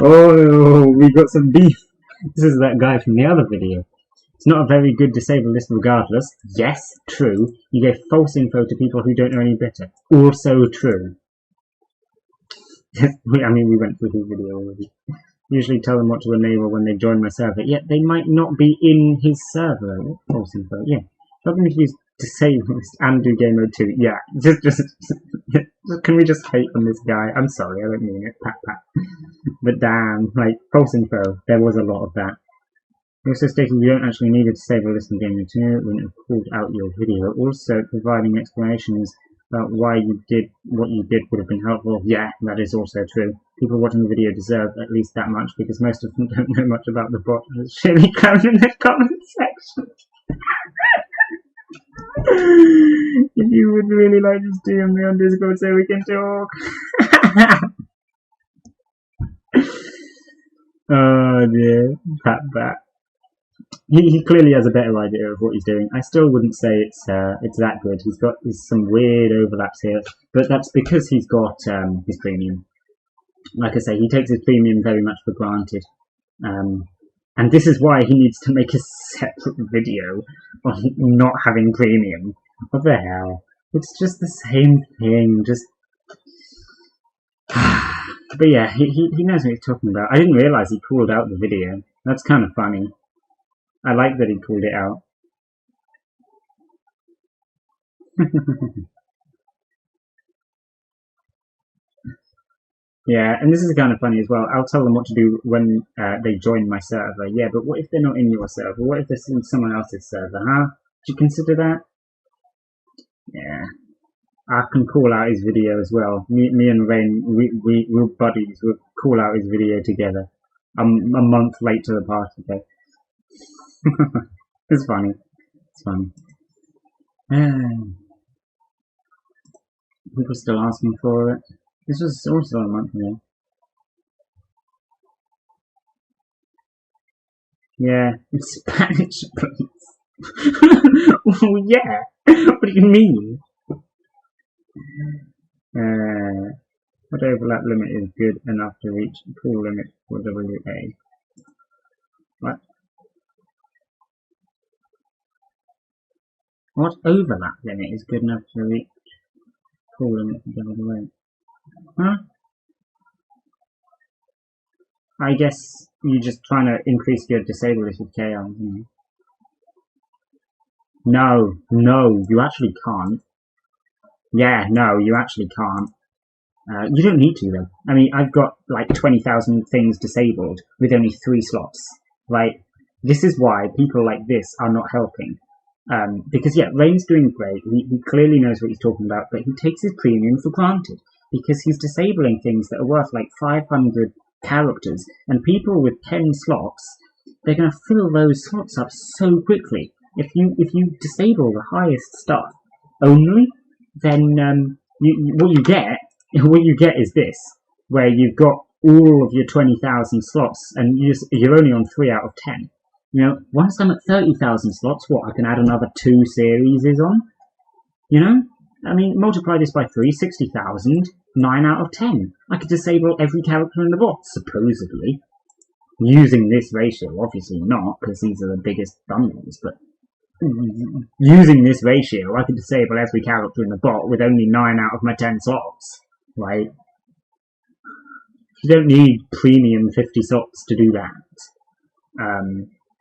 Oh, we got some beef. This is that guy from the other video. It's not a very good disabled list regardless. Yes, true. You gave false info to people who don't know any better. Also true. I mean, we went through his video already. Usually tell them what to enable when they join my server, yet they might not be in his server. False info, yeah. Help them to use disable list and do game mode 2. Yeah, just can we just hate on this guy? I'm sorry, I don't mean it. Pat pat. But damn, like, false info, there was a lot of that. Also stating you don't actually need a disable list in game mode 2, it wouldn't have pulled out your video. Also providing explanations about why you did what you did would have been helpful. Yeah, that is also true. People watching the video deserve at least that much because most of them don't know much about the bot. It's surely come in the comment section. If you would really like to DM me on Discord so we can talk. Oh dear, pat bat. He clearly has a better idea of what he's doing. I still wouldn't say it's that good. He's got some weird overlaps here, but that's because he's got his premium. Like I say, he takes his premium very much for granted, and this is why he needs to make a separate video on not having premium. What the hell? It's just the same thing. Just. But yeah, he knows what he's talking about. I didn't realise he called out the video. That's kind of funny. I like that he called it out. Yeah, and this is kind of funny as well. I'll tell them what to do when they join my server. Yeah, but what if they're not in your server? What if they're in someone else's server, huh? Did you consider that? Yeah. I can call out his video as well. Me and Rain, we're buddies. We'll call out his video together. I'm a month late to the party, though. It's funny. It's funny. People still asking for it. This was also a month ago. Yeah, in Spanish, please. Oh, yeah. What do you mean? What overlap limit is good enough to reach pool limit for WA? What? What overlap limit is good enough to reach pool limit for WA? Huh? I guess you're just trying to increase your disable list with K on. No, you actually can't. Yeah, no, you actually can't. You don't need to though. I mean, I've got like 20,000 things disabled with only 3 slots. Right? This is why people like this are not helping. Because yeah, Rain's doing great. He clearly knows what he's talking about, but he takes his premium for granted because he's disabling things that are worth like 500 characters, and people with 10 slots, they're going to fill those slots up so quickly. If you disable the highest stuff only, then what you get is this, where you've got all of your 20,000 slots, and you're only on 3 out of 10. You know, once I'm at 30,000 slots, what, I can add another 2 series on? You know? I mean, multiply this by 3, 60,000, 9 out of 10. I could disable every character in the bot, supposedly. Using this ratio, obviously not, because these are the biggest bundles, but using this ratio, I could disable every character in the bot with only 9 out of my 10 slots. Right? You don't need premium 50 slots to do that.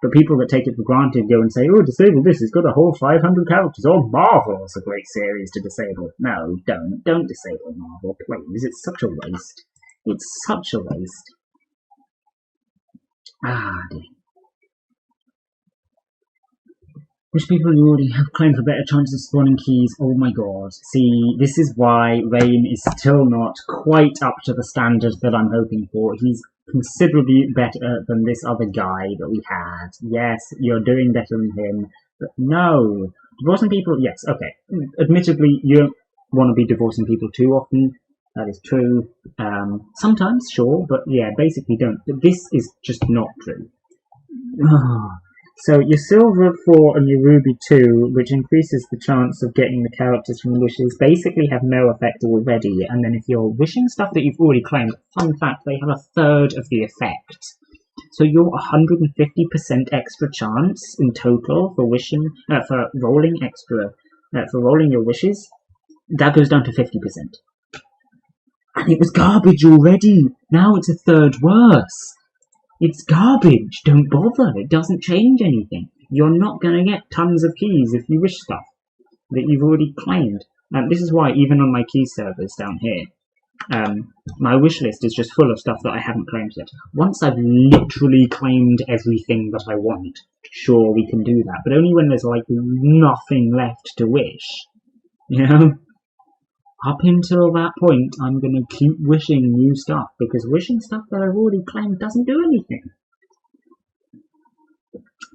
But people that take it for granted go and say, oh, disable this, it's got a whole 500 characters. Oh, Marvel's a great series to disable. No, don't disable Marvel, please. It's such a waste. It's such a waste. Ah, dear. Which people you already have claimed for better chances of spawning keys. Oh my god. See, this is why Rain is still not quite up to the standard that I'm hoping for. He's considerably better than this other guy that we had. Yes, you're doing better than him. But no. Divorcing people, yes, okay. Admittedly, you don't want to be divorcing people too often. That is true. Sometimes, sure, but yeah, basically don't. But this is just not true. So your silver 4 and your ruby 2, which increases the chance of getting the characters from the wishes, basically have no effect already. And then if you're wishing stuff that you've already claimed, fun fact, they have a third of the effect. So your 150% extra chance in total for wishing, for rolling your wishes, that goes down to 50%. And it was garbage already. Now it's a third worse. It's garbage. Don't bother. It doesn't change anything. You're not going to get tons of keys if you wish stuff that you've already claimed. This is why even on my key servers down here, my wish list is just full of stuff that I haven't claimed yet. Once I've literally claimed everything that I want, sure, we can do that. But only when there's like nothing left to wish. You know? Up until that point, I'm going to keep wishing new stuff, because wishing stuff that I've already claimed doesn't do anything.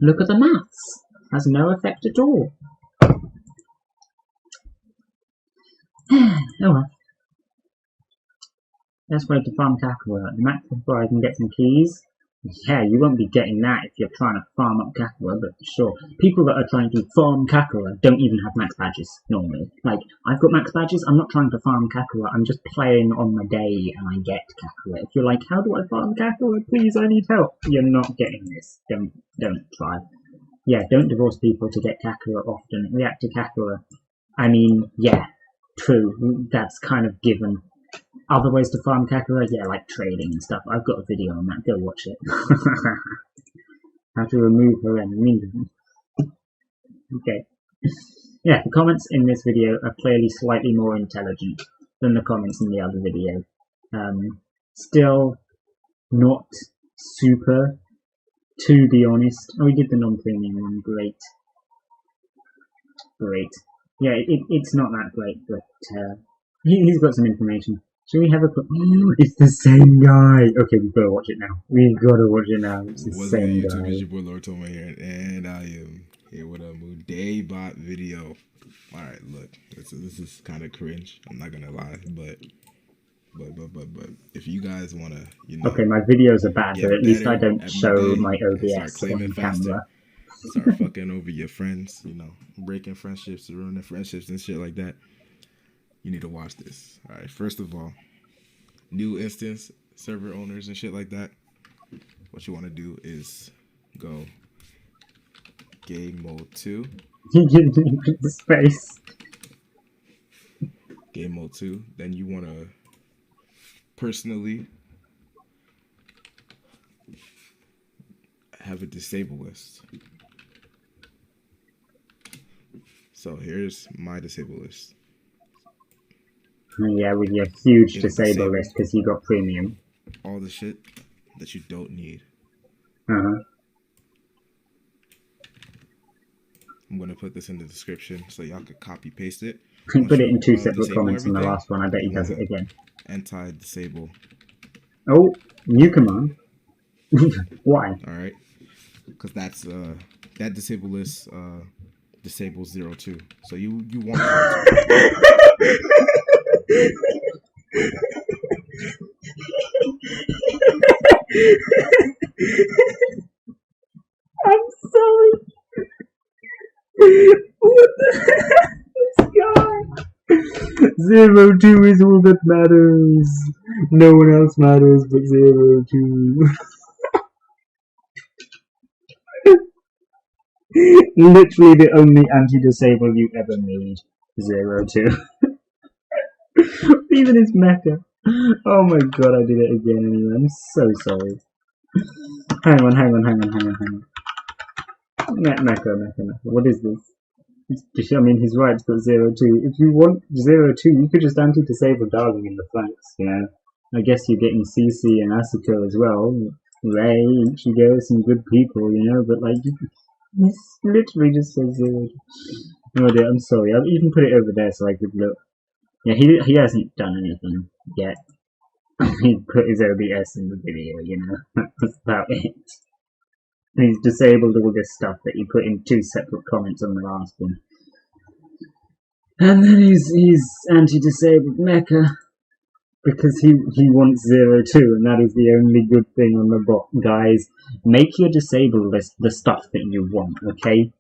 Look at the maths. Has no effect at all. Oh well. Let's wait to farm Kakua. The max before I can get some keys. Yeah, you won't be getting that if you're trying to farm up Kakua, but sure. People that are trying to farm Kakua don't even have max badges, normally. Like, I've got max badges, I'm not trying to farm Kakua, I'm just playing on my day and I get Kakua. If you're like, how do I farm Kakua? Please, I need help. You're not getting this. Don't try. Yeah, don't divorce people to get Kakua often. React to Kakua. I mean, yeah, true. That's kind of given. Other ways to farm Kakura, yeah, like trading and stuff. I've got a video on that, go watch it. How to remove her enemy. Okay. Yeah, the comments in this video are clearly slightly more intelligent than the comments in the other video. Still not super, to be honest. Oh, we did the non-premium one, great. Great. Yeah, it's not that great, but he's got some information. Should we have a quick... it's the same guy! Okay, we've got to watch it now. We've got to watch it now. It's the same guy. It's your boy Lord Toma here, and I am here with a Mudae bot video. Alright, look. This is kind of cringe. I'm not gonna lie, but if you guys want to, you know... Okay, my videos are bad, but at least I don't show Mudae, my OBS start claiming on faster. camera. Start fucking over your friends, you know, breaking friendships, ruining friendships and shit like that. You need to watch this. All right, first of all, new instance, server owners and shit like that. What you want to do is go game mode 2. The space. Game mode 2. Then you want to personally have a disable list. So here's my disable list. Yeah, with your huge It'll disable list because you got premium. All the shit that you don't need. Uh-huh. I'm gonna put this in the description so y'all could copy paste it. Put it in 2 separate comments everything, on the last one. I bet he does it again. Anti-disable. Oh, new command. Why? All right, because that's that disable list disables 02. So you want 02. I'm sorry. What the this guy? 02 is all that matters. No one else matters but 02. Literally the only anti-disable you ever made. 02. Even his mecha. Oh my god, I did it again anyway. I'm so sorry. Hang on. Mecha. What is this? I mean, he's right, it's got 02. If you want 02, you could just anti-disable Darling in the flanks, you know. I guess you're getting CC and Asuka as well. Ray, Ichigo, some good people, you know, but like, it's literally just says 02. Oh dear, I'm sorry. I've even put it over there so I could look. Yeah, he hasn't done anything yet. He put his OBS in the video, you know. That's about it. He's disabled all this stuff that he put in 2 separate comments on the last one. And then he's anti-disabled Mecha because he wants 02, and that is the only good thing on the bot. Guys, make your disable list the stuff that you want, okay?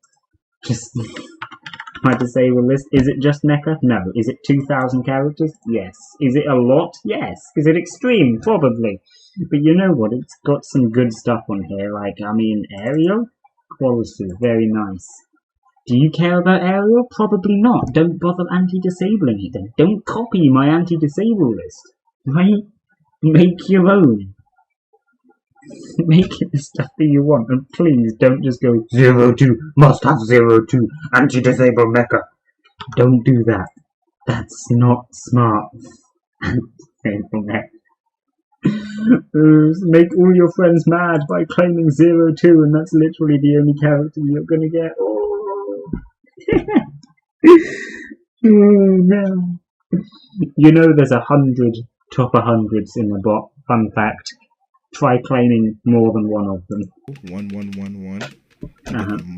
Just my disable list. Is it just Mecha? No. Is it 2,000 characters? Yes. Is it a lot? Yes. Is it extreme? Probably. But you know what? It's got some good stuff on here. Like, I mean, Ariel? Quality. Very nice. Do you care about Ariel? Probably not. Don't bother anti-disabling it then. Don't copy my anti-disable list. Right? Make your own. Make it the stuff that you want, and please don't just go 02, must have 02, anti-disable mecha. Don't do that. That's not smart. Anti-disable mecha. Make all your friends mad by claiming 02, and that's literally the only character you're gonna get. Oh, oh no. You know there's 100 top 100s in the bot. Fun fact. Try claiming more than one of them. 1111.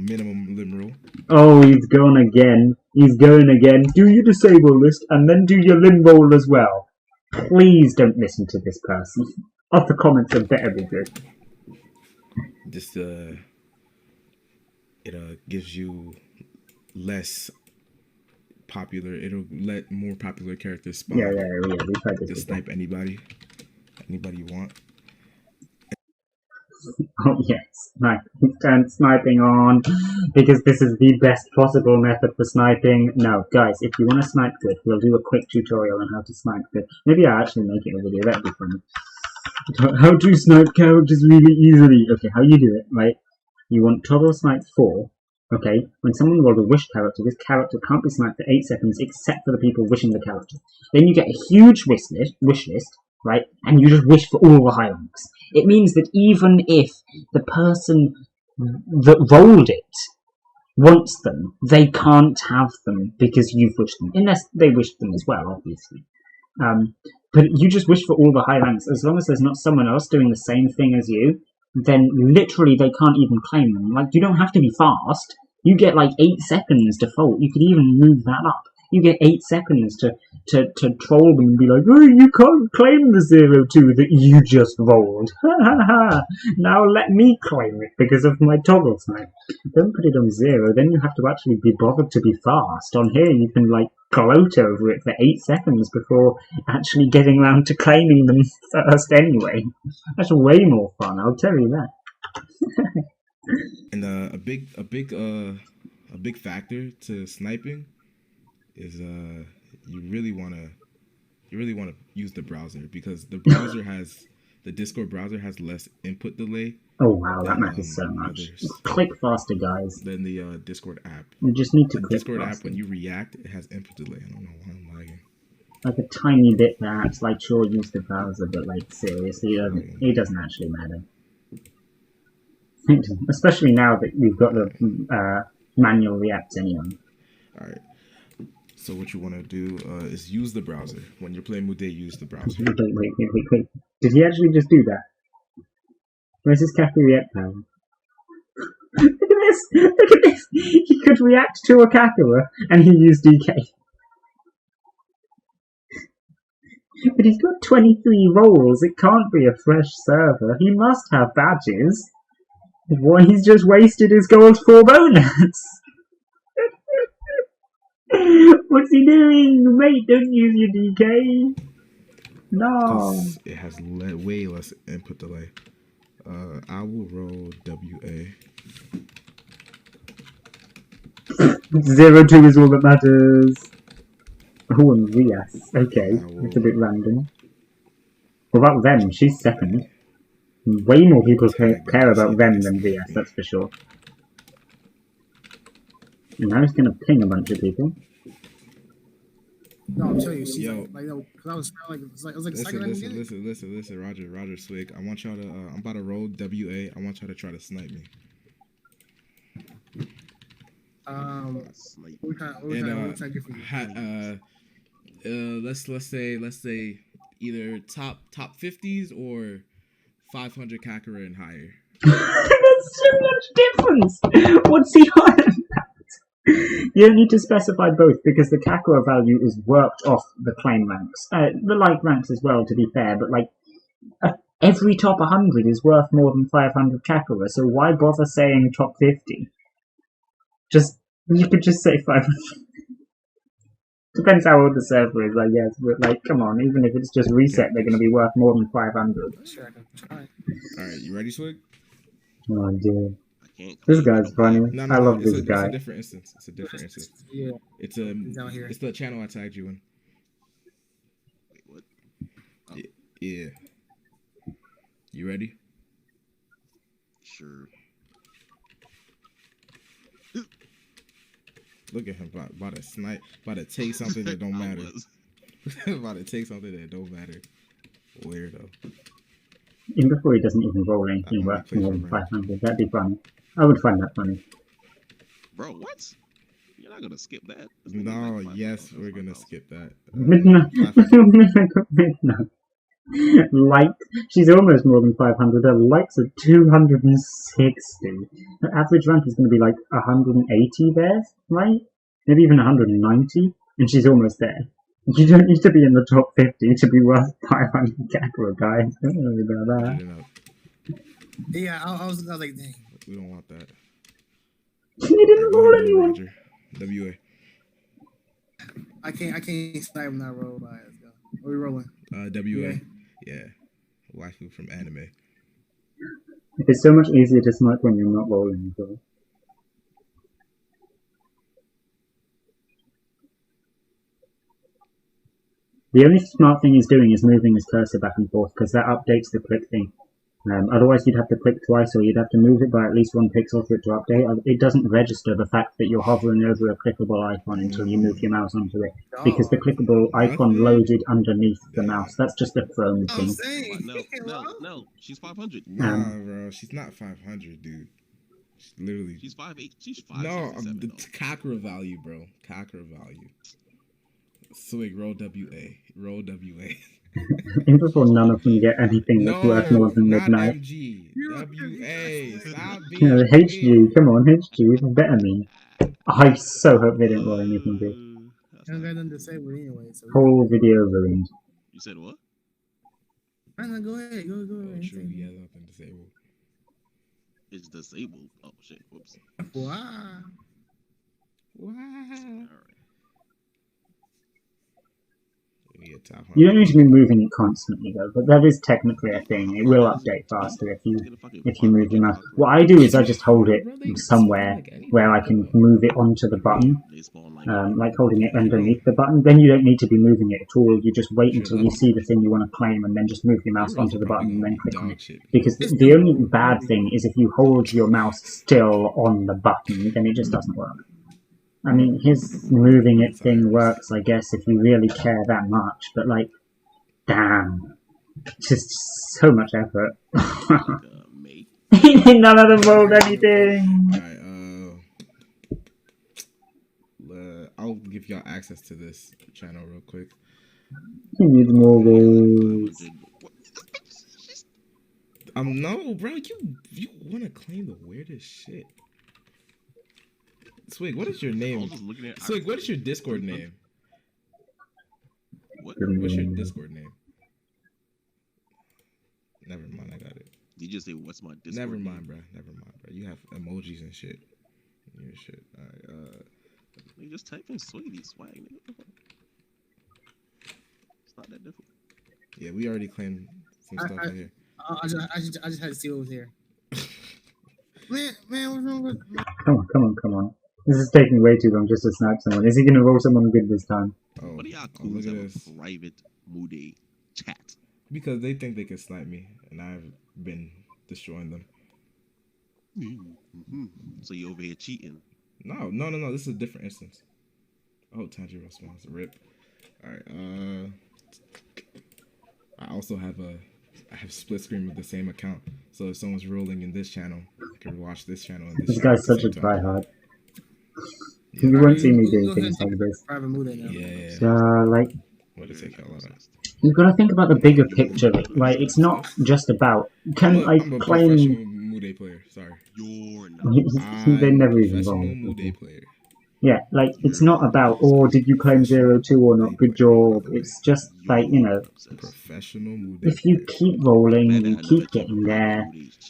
Minimum limb rule. Oh, he's gone again. He's going again. Do your disable list and then do your limb roll as well. Please don't listen to this person. Other comments are better be good. Just it gives you less popular. It'll let more popular characters spawn. Yeah. We tried this. Just snipe anybody you want. Oh yes, turn sniping on, because this is the best possible method for sniping. No, guys, if you want to snipe good, we'll do a quick tutorial on how to snipe good. Maybe I'll actually make it a video, that'd be funny. How to snipe characters really easily. Okay, how you do it, right? You want toggle snipe 4, okay? When someone rolls a wish character, this character can't be sniped for 8 seconds except for the people wishing the character. Then you get a huge wish list, right? And you just wish for all the high ranks. It means that even if the person that rolled it wants them, they can't have them because you've wished them. Unless they wished them as well, obviously. But you just wish for all the high ranks. As long as there's not someone else doing the same thing as you, then literally they can't even claim them. Like, you don't have to be fast. You get like 8 seconds default. You could even move that up. You get 8 seconds to troll them and be like, oh, you can't claim the 02 that you just rolled. Ha ha ha. Now let me claim it because of my toggle snipe. Don't put it on 0, then you have to actually be bothered to be fast. On here you can like gloat over it for 8 seconds before actually getting around to claiming them first anyway. That's way more fun, I'll tell you that. And a big factor to sniping is you really want to use the browser, because the browser has the Discord browser has less input delay. Oh wow, that than, matters so much. Others. Click faster, guys. Than the Discord app. You just need to The click Discord faster. app, when you react, it has input delay. I don't know why I'm lagging. Like a tiny bit, perhaps. Like, sure, use the browser, but like seriously, it doesn't actually matter. Especially now that we've got the manual react anyway. All right. So what you want to do is use the browser. When you're playing Mudae, use the browser. Wait. Did he actually just do that? Where's his Kaku react power? Look at this! Look at this! He could react to a Kakura, and he used DK. But he's got 23 roles. It can't be a fresh server. He must have badges. Why, he's just wasted his gold for bonus. What's he doing? Mate, don't use your DK. No. It has way less input delay. I will roll WA. 0-2 is all that matters. Oh, and Rias. Okay, it's a bit random. What about Ren? She's second. Way more people care about Ren than Rias, that's for sure. And now he's gonna ping a bunch of people. No, I'm telling you, she's Yo. like no, because I was like Listen, Roger Swig. I want y'all to. I'm about to roll WA. I want y'all to try to snipe me. Let's say either top 50s or 500 Kakura and higher. That's so much difference. What's he on about? You don't need to specify both because the Kakura value is worked off the claim ranks. The like ranks as well, to be fair, but like every top 100 is worth more than 500 Kakura, so why bother saying top 50? You could just say 500. Depends how old the server is, I guess, but like, come on, even if it's just reset, they're going to be worth more than 500. Sure, I can try. Alright, you ready, Swig? Oh dear. This guy's funny. I love this guy. It's a different instance. Yeah. It's the channel I tagged you in. Wait, what? Oh. Yeah. You ready? Sure. Look at him about to snipe, about to take something that don't matter. About to take something that don't matter. Weirdo. Even before he doesn't even roll anything worth more than 500, that'd be funny. I would find that funny. Bro, what? You're not gonna skip that? No, yes, we're gonna skip that. Midnight. Light. She's almost more than 500. Her likes are 260. Her average rank is going to be like 180 there, right? Maybe even 190. And she's almost there. You don't need to be in the top 50 to be worth 500 Kakura, guys. Don't worry about that. Yeah, I was like, dang. We don't want that. You didn't roll anyone. Roger. WA. I can't snipe him that roll. Right, let's go. Are we rolling? WA. Yeah. Waifu from anime. It's so much easier to snipe when you're not rolling, so. The only smart thing he's doing is moving his cursor back and forth, because that updates the click thing. Otherwise you'd have to click twice, or you'd have to move it by at least 1 pixel for it to update. It doesn't register the fact that you're hovering over a clickable icon until you move your mouse onto it, because the clickable icon loaded underneath the mouse. That's just a Chrome thing. No, she's 500. Nah, bro, she's not 500, dude. She's literally. She's 5'8". She's 5'7". No, the Kakura value, bro. Kakura value. Swig, roll WA. Roll WA. In before none of them get anything that's worth more than Midnight. MG. WA. Stop being HG, come on, HG, better me. I so hope they didn't roll anything big. I don't got nothing to say anyway. So. Whole video ruined. You said what? No, go ahead. Go ahead. True, he has nothing disabled. It's disabled. Oh shit. Whoops. Wow. All right. Yeah, top You don't need to be 100. moving it constantly though, but that is technically a thing. It will update faster if you move your mouse. What I do is I just hold it Bro, they somewhere spawn like anything, where I can though. move it onto the button, They spawn like holding it underneath the button. Then you don't need to be moving it at all. You just wait Sure, until that- you see the thing you want to claim, and then just move your Your mouse rolls onto are the probably button and gonna then be click on dog it. shit. Because It's the only simple. bad thing is if you hold your mouse still on the button, then it just doesn't work. I mean, his moving it thing works, I guess, if you really care that much, but like, damn. Just so much effort. mate. None of them rolled anything! Alright, I'll give y'all access to this channel real quick. He needs more rolls. No, bro, you want to claim the weirdest shit. Swig, what is your I was name? just looking at Swig, what is your Discord name? What? What's your Discord name? Never mind, I got it. Did you just say what's my Discord? Never name? mind, bro. Never mind, bro. You have emojis and shit. Your shit. Alright, You just type in sweetie swag. Nigga. It's not that difficult. yeah, we already claimed some stuff in here. I just had to see what was here. Man, what's wrong with? Come on. This is taking way too long just to snipe someone. Is he gonna roll someone good this time? What do y'all Oh, look coons at have this. a private Mudae chat? Because they think they can snipe me, and I've been destroying them. Mm-hmm. So you over here cheating? No. This is a different instance. Oh, Tanjiro spawns. Rip. Alright, I also have split screen with the same account. So if someone's rolling in this channel, I can watch this channel and this This channel guy's at the such a same time. tryhard. Yeah. You won't see me Go doing ahead and things take like this. private mood now. Yeah. Like, What is it called? you've got to think about the bigger picture. Like, it's not just about, can I I'm a claim... professional Mudae player. Sorry. You're not. They I'm a never even professional roll. Mudae player. Yeah, like, it's not about, oh, did you claim 0-2 or not? Good job. It's just, like, you know, Professional Mudae if you player. keep rolling, you keep getting there,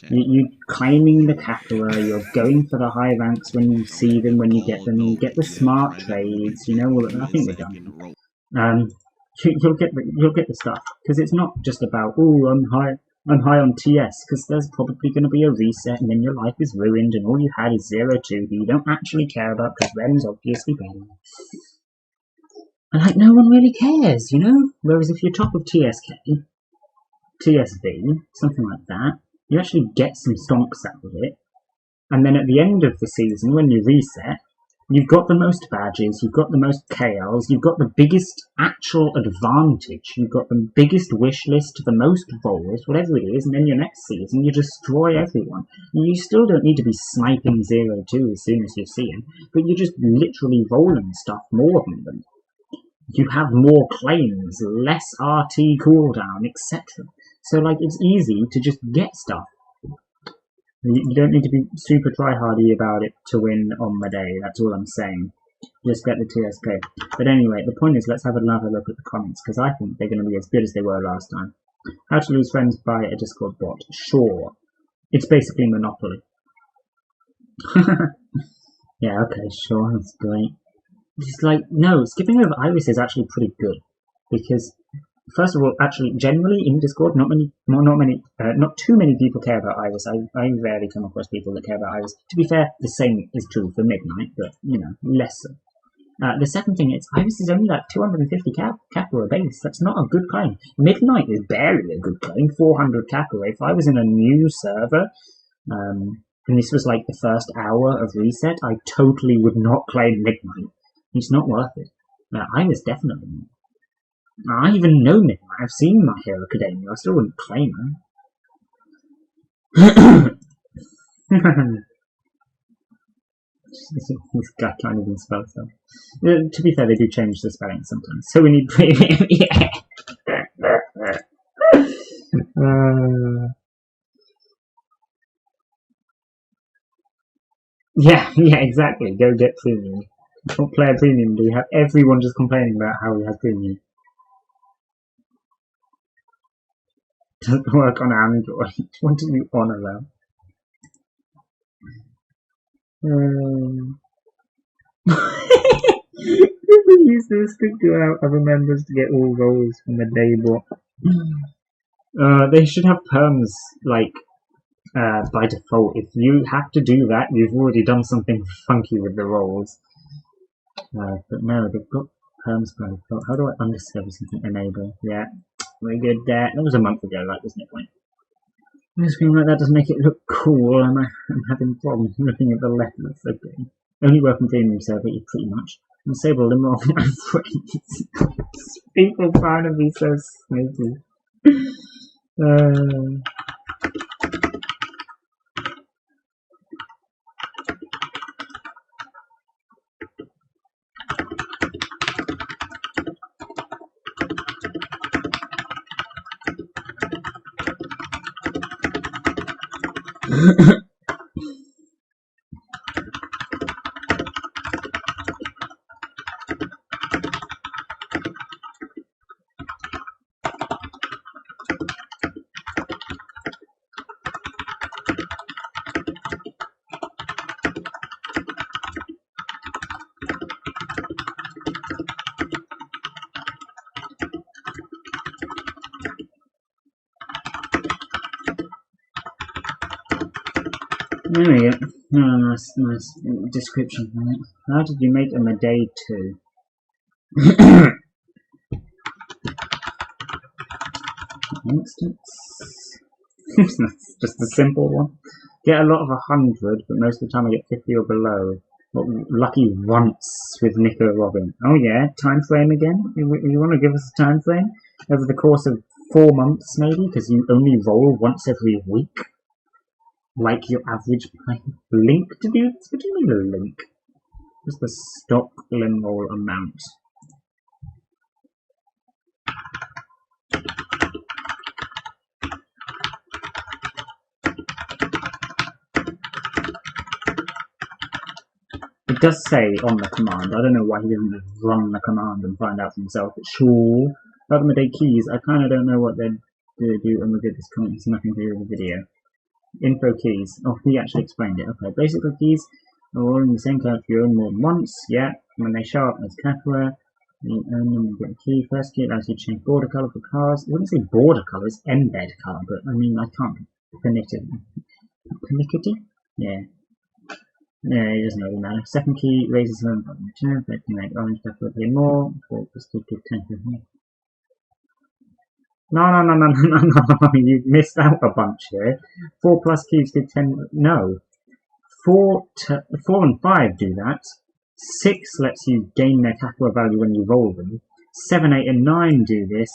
you claiming the Kakura, you're going for the high ranks when you see them, when you get them, you get the smart trades, you know, well, I think we're done. You'll get the stuff, because it's not just about, oh, I'm high on TS, because there's probably going to be a reset, and then your life is ruined, and all you had is 0-2 that you don't actually care about, because Rem's obviously better. And like, no one really cares, you know? Whereas if you're top of TSK, TSV, something like that, you actually get some stonks out of it, and then at the end of the season, when you reset, you've got the most badges, you've got the most KLs, you've got the biggest actual advantage, you've got the biggest wish list, the most roles, whatever it is, and then your next season you destroy everyone. You still don't need to be sniping 0-2 as soon as you see him, but you're just literally rolling stuff more than them. You have more claims, less RT cooldown, etc. So like it's easy to just get stuff. You don't need to be super tryhardy about it to win on Mudae, that's all I'm saying. Just get the TSK. But anyway, the point is, let's have another look at the comments, because I think they're going to be as good as they were last time. How to lose friends by a Discord bot? Sure. It's basically Monopoly. Yeah, okay, sure, that's great. It's like, no, skipping over Iris is actually pretty good, because first of all, actually, generally in Discord, not too many people care about Iris. I rarely come across people that care about Iris. To be fair, the same is true for Midnight, but, you know, less so. The second thing is, Iris is only like 250 Capra base. That's not a good claim. Midnight is barely a good claim, 400 Capra. If I was in a new server, and this was like the first hour of reset, I totally would not claim Midnight. It's not worth it. Iris definitely not. I even know Midnight. I've seen My Hero Academia. I still wouldn't claim her. This guy can't even spell stuff. To be fair, they do change the spelling sometimes. So we need premium. Yeah, exactly. Go get premium. What player premium do you have? Everyone just complaining about how he has premium. Doesn't work on Android. What are you on about? This use this to go out other members to get all roles from the day bot. They should have perms, like, by default. If you have to do that, you've already done something funky with the roles. But no, they've got perms by default. How do I undiscover something? Enable. Yeah, we good there. That was a month ago, like, there's no point. A screen like that doesn't make it look cool, and I'm having problems looking at the letters. Okay. Only working premium server, pretty much. Disable them off my friends. People trying to be so sneaky. There we go. Oh, nice description for it. How did you make a Mudae 2? Instance. That's just a simple one. Get a lot of 100, but most of the time I get 50 or below. But lucky once with Nico Robin. Oh yeah, time frame again? You want to give us a time frame? Over the course of 4 months maybe? Because you only roll once every week? Like your average player. Link to do this? What do you mean a link? What's the stock lim roll amount? It does say on the command. I don't know why he doesn't just run the command and find out for himself. But sure. About the Mudae keys, I kind of don't know what they're going to do, and we'll get this comment. It's nothing to do with the video. Info keys. Oh, he actually explained it. Okay, basically keys are all in the same character you own more than once. Yeah, when they show up as Capua, you earn them and get a key. First key allows you to change border colour for cars. I wouldn't say border colour, it's embed colour, but I mean, I can't pernickety? Yeah. Yeah, it doesn't really matter. Second key raises them from the turn, but you make orange Capua pay more. 4 plus 2 give 10 for here. No, you've missed out a bunch here. 4 plus cubes give 10. No. 4 and 5 do that. 6 lets you gain their Capua value when you roll them. 7, 8, and 9 do this.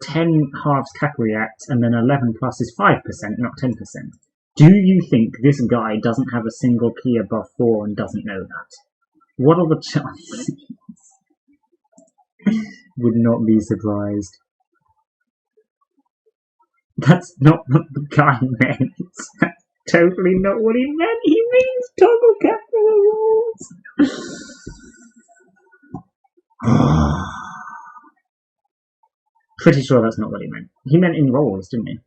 10 halves Capua react, and then 11 plus is 5%, not 10%. Do you think this guy doesn't have a single key above 4 and doesn't know that? What are the chances? Would not be surprised. That's not what the guy meant. That's totally not what he meant. He means toggle Capua rolls. Pretty sure that's not what he meant. He meant in rolls, didn't he?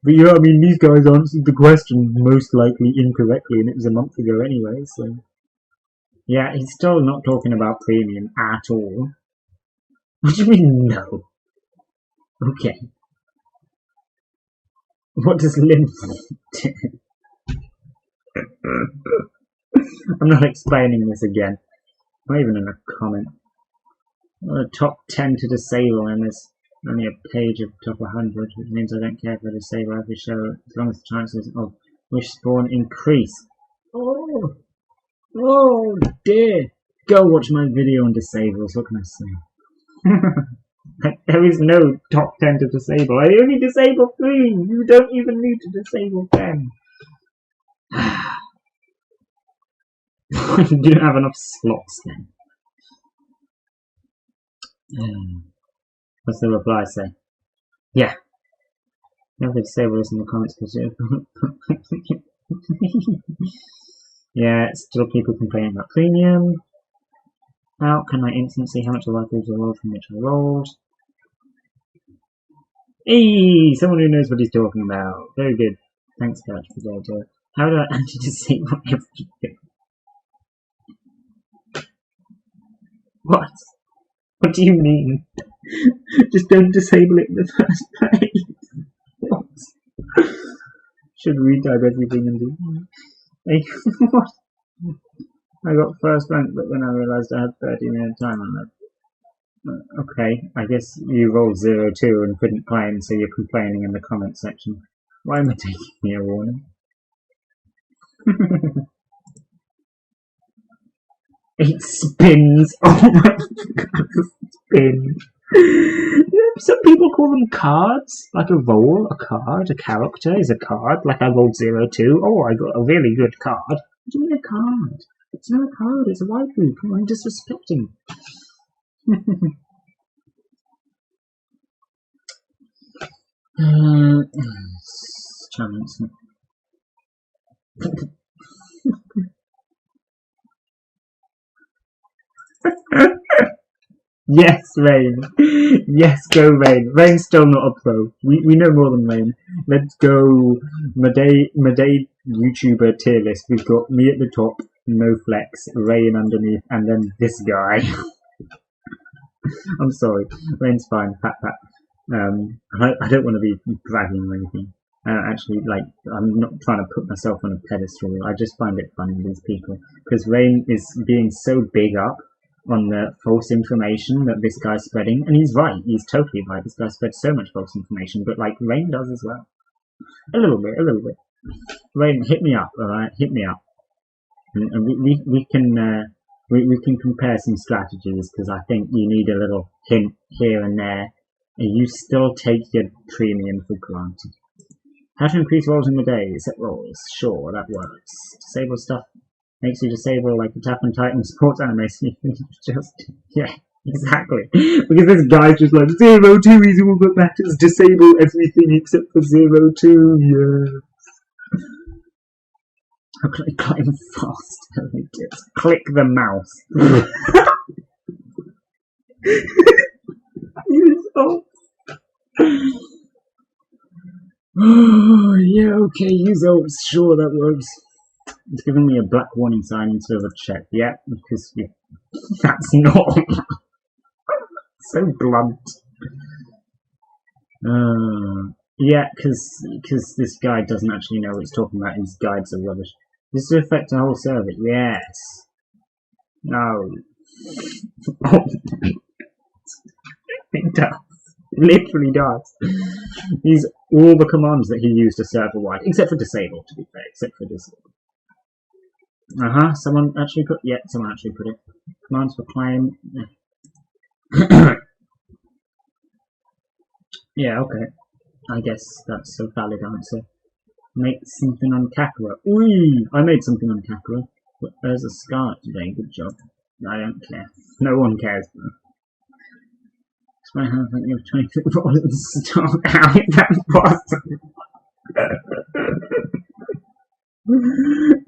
But yeah, I mean, these guys answered the question most likely incorrectly, and it was a month ago anyway, so... Yeah, he's still not talking about premium at all. What do you mean, no? Okay. What does lymph do? I'm not explaining this again. Not even in a comment. Well, the top 10 to disable, and there's only a page of top 100, which means I don't care if I disable every show, as long as the chances of wish spawn increase. Oh dear! Go watch my video on disables, what can I say? There is no top 10 to disable. I only disable 3. You don't even need to disable 10. You don't have enough slots then. What's the reply say? Yeah. You have to disable this in the comments because yeah, still people complaining about premium. How can I instantly see how much I likely to roll from which I rolled? Hey, someone who knows what he's talking about. Very good. Thanks, Coach, for the idea. How do I anti-disable everything? What? What do you mean? Just don't disable it in the first place. What? Should retype everything and do. Hey, what? I got first rank, but then I realised I had 30-minute time on that. Okay, I guess you rolled 0-2 and couldn't claim, so you're complaining in the comment section. Why am I taking me a warning? It spins! Oh my god, spin! Some people call them cards, like a roll, a card, a character is a card, like I rolled 0-2, oh I got a really good card. What do you mean a card? It's not a card, it's a waifu, come on, disrespecting. Chance. Yes, Rain. Yes, go Rain. Rain's still not a pro. We know more than Rain. Let's go Mudae YouTuber tier list. We've got me at the top, no flex, Rain underneath, and then this guy. I'm sorry. Rain's fine. Pat. I don't want to be bragging or anything. Actually, like, I'm not trying to put myself on a pedestal. I just find it funny, these people. Because Rain is being so big up on the false information that this guy's spreading. And he's right. He's totally right. This guy spreads so much false information. But, like, Rain does as well. A little bit. Rain, hit me up, alright? Hit me up. And we can compare some strategies, because I think you need a little hint here and there. And you still take your premium for granted. How to increase rolls in the day? Set rolls. Sure, that works. Disable stuff makes you disable, like Attack on Titan sports animation. Just, yeah, exactly. Because this guy's just like, 0-2 is all that matters. Disable everything except for 0-2, yeah. How can I climb fast? Click the mouse. Oh, yeah, okay, use ults. Sure, that works. It's giving me a black warning sign instead of a check. Yeah, because that's not so blunt. Yeah, because this guy doesn't actually know what he's talking about. His guides are rubbish. This will affect the whole server. Yes. No. It does. It literally does. These all the commands that he used are server-wide, except for disable, to be fair. Except for disable. Someone actually put. Yeah, someone actually put it. Commands for claim. Yeah, okay. I guess that's a valid answer. Make something on Kakura. Ooh, I made something on Kakura. But there's a scar today. Good job. I don't care. No one cares. Explain how I think you have 20 football in stock. How is that possible?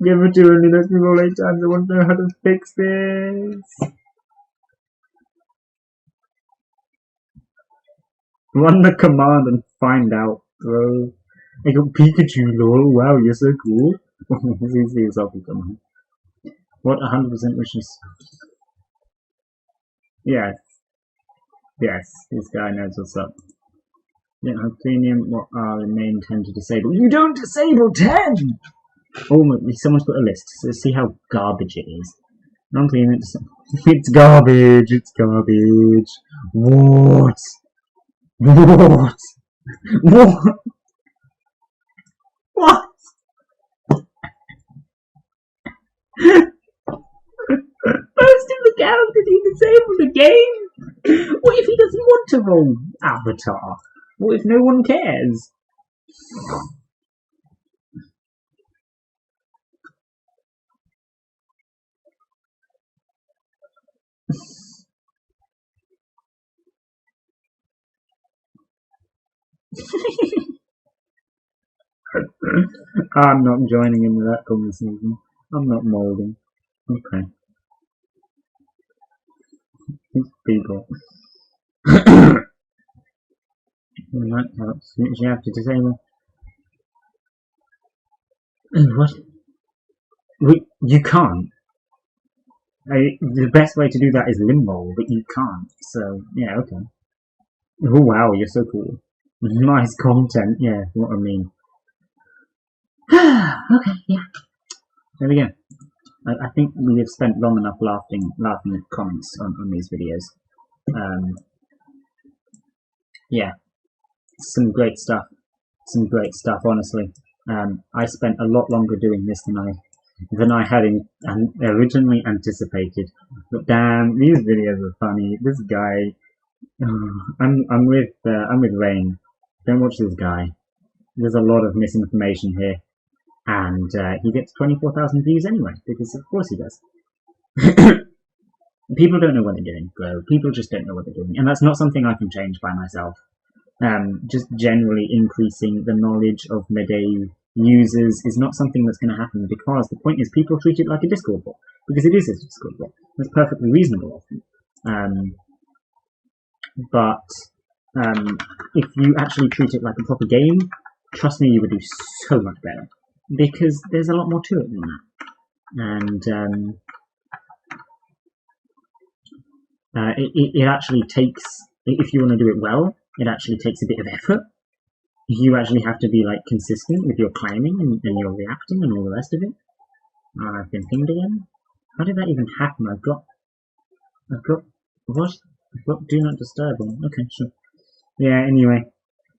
Give it to only lets me roll 8 times. I want to know how to fix this. Run the command and find out, bro. I got Pikachu, lol. Wow, you're so cool. See yourself in command. What 100% wishes? Yes. Yes, this guy knows what's up. You don't have premium. What are the main 10 to disable? You don't disable 10! Oh, someone's put a list. So let's see how garbage it is. Non-premium. It's garbage. It's garbage. What? What? What? What? Most of the characters he disabled the game. What if he doesn't want to roll Avatar? What if no one cares? I'm not joining into that conversation. I'm not molding. Okay. These people. That helps. You have to disable. What? You can't. The best way to do that is limbo, but you can't. So, yeah, okay. Oh wow, you're so cool. Nice content, yeah, what I mean. Okay, yeah. There we go. I think we have spent long enough laughing at comments on these videos. Yeah, some great stuff. Some great stuff, honestly. I spent a lot longer doing this than I had originally anticipated. But damn, these videos are funny. This guy, I'm with Rain. Don't watch this guy. There's a lot of misinformation here, and he gets 24,000 views anyway because of course he does. People don't know what they're doing, bro. People just don't know what they're doing, and that's not something I can change by myself. Just generally increasing the knowledge of Mudae users is not something that's going to happen because the point is people treat it like a Discord bot because it is a Discord bot. That's perfectly reasonable often. But if you actually treat it like a proper game, trust me, you would do so much better because there's a lot more to it than that. And it actually takes, if you want to do it well, it actually takes a bit of effort. You actually have to be like consistent with your claiming and your reacting and all the rest of it. I've been pinged again. How did that even happen? I've got what? I've got do not disturb on. Okay, sure. Yeah. Anyway,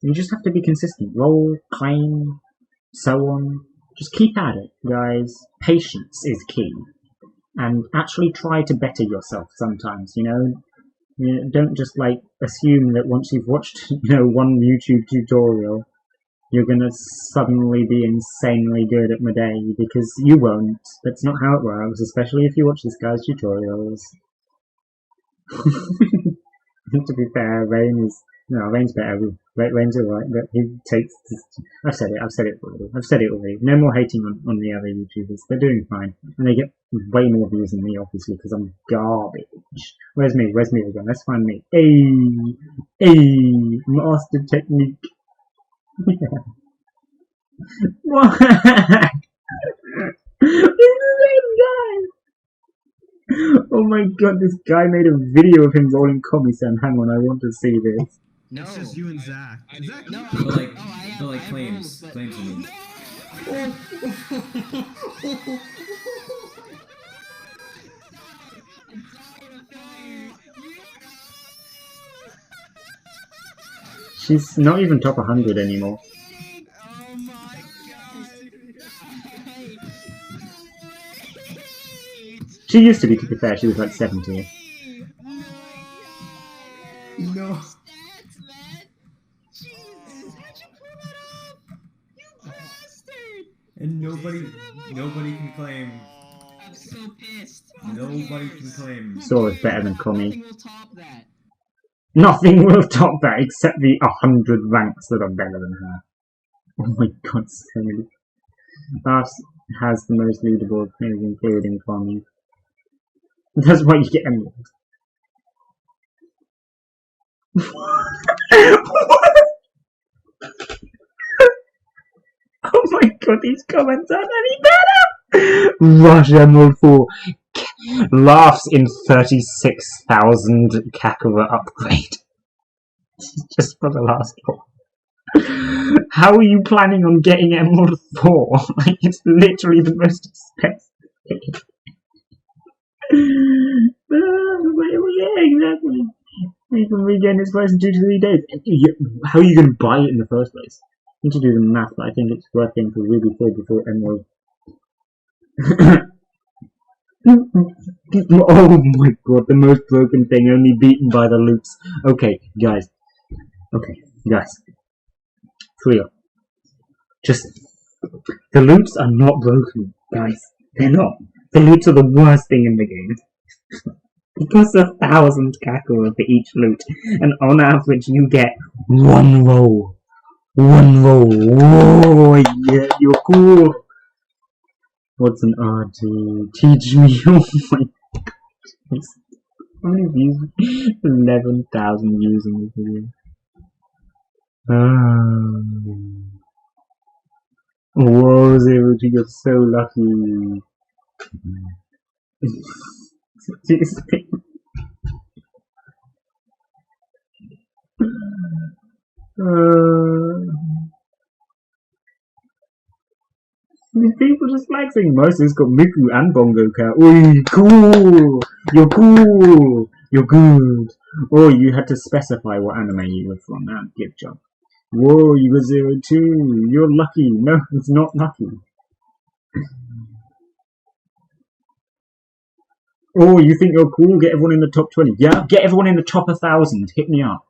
you just have to be consistent. Roll, claim, so on. Just keep at it, guys. Patience is key, and actually try to better yourself sometimes. Don't just like assume that once you've watched one YouTube tutorial you're gonna suddenly be insanely good at Mudae, because you won't. That's not how it works, especially if you watch this guy's tutorials. To be fair, Rain's better. Rain's alright, but he takes. I've said it already. No more hating on the other YouTubers. They're doing fine, and they get way more views than me, obviously, because I'm garbage. Where's me again? Let's find me. Hey, master technique. What? This is the same guy. Oh my god, this guy made a video of him rolling Komi-san. Hang on, I want to see this. No. It's just you and Zach. Zach, no, but like claims. Claims to me. She's not even top 100 anymore. Oh my god. She used to be fair, she was like 70. No. And nobody can claim. I'm so pissed. Nobody can claim. Saw is better than Komi. Nothing will top that. Nothing will top that except the 100 ranks that are better than her. Oh my god, so many. Bass has the most leaderboard players including Komi. That's why you get emerald. Oh my god, these comments aren't any better! Rush Emerald 4 laughs in 36,000 Kakura upgrade. Just for the last one. How are you planning on getting Emerald 4? Like, it's literally the most expensive. Yeah, exactly. You can regain this price in 2 to 3 days. How are you going to buy it in the first place? I need to do the math, but I think it's worth getting for Ruby 4 before Emerald. Oh my god, the most broken thing, only beaten by the loops. Okay, guys. For real. Just, the loops are not broken, guys. They're not. The loops are the worst thing in the game. It costs 1,000 Kakura for each loot, and on average you get one roll. Whoa, yeah, you're cool. What's an RG? Teach me. Oh my god. How many views? 11,000 views in this video. Whoa, Zero, you got so lucky. Seriously. These people just flexing. Moses got Miku and Bongo Cat. Oi, cool! You're cool! You're good! Oh, you had to specify what anime you were from. Ah, good job. Whoa, you got 0 too. You're lucky. No, it's not lucky. Oh, you think you're cool? Get everyone in the top 20. Yeah, get everyone in the top 1,000. Hit me up.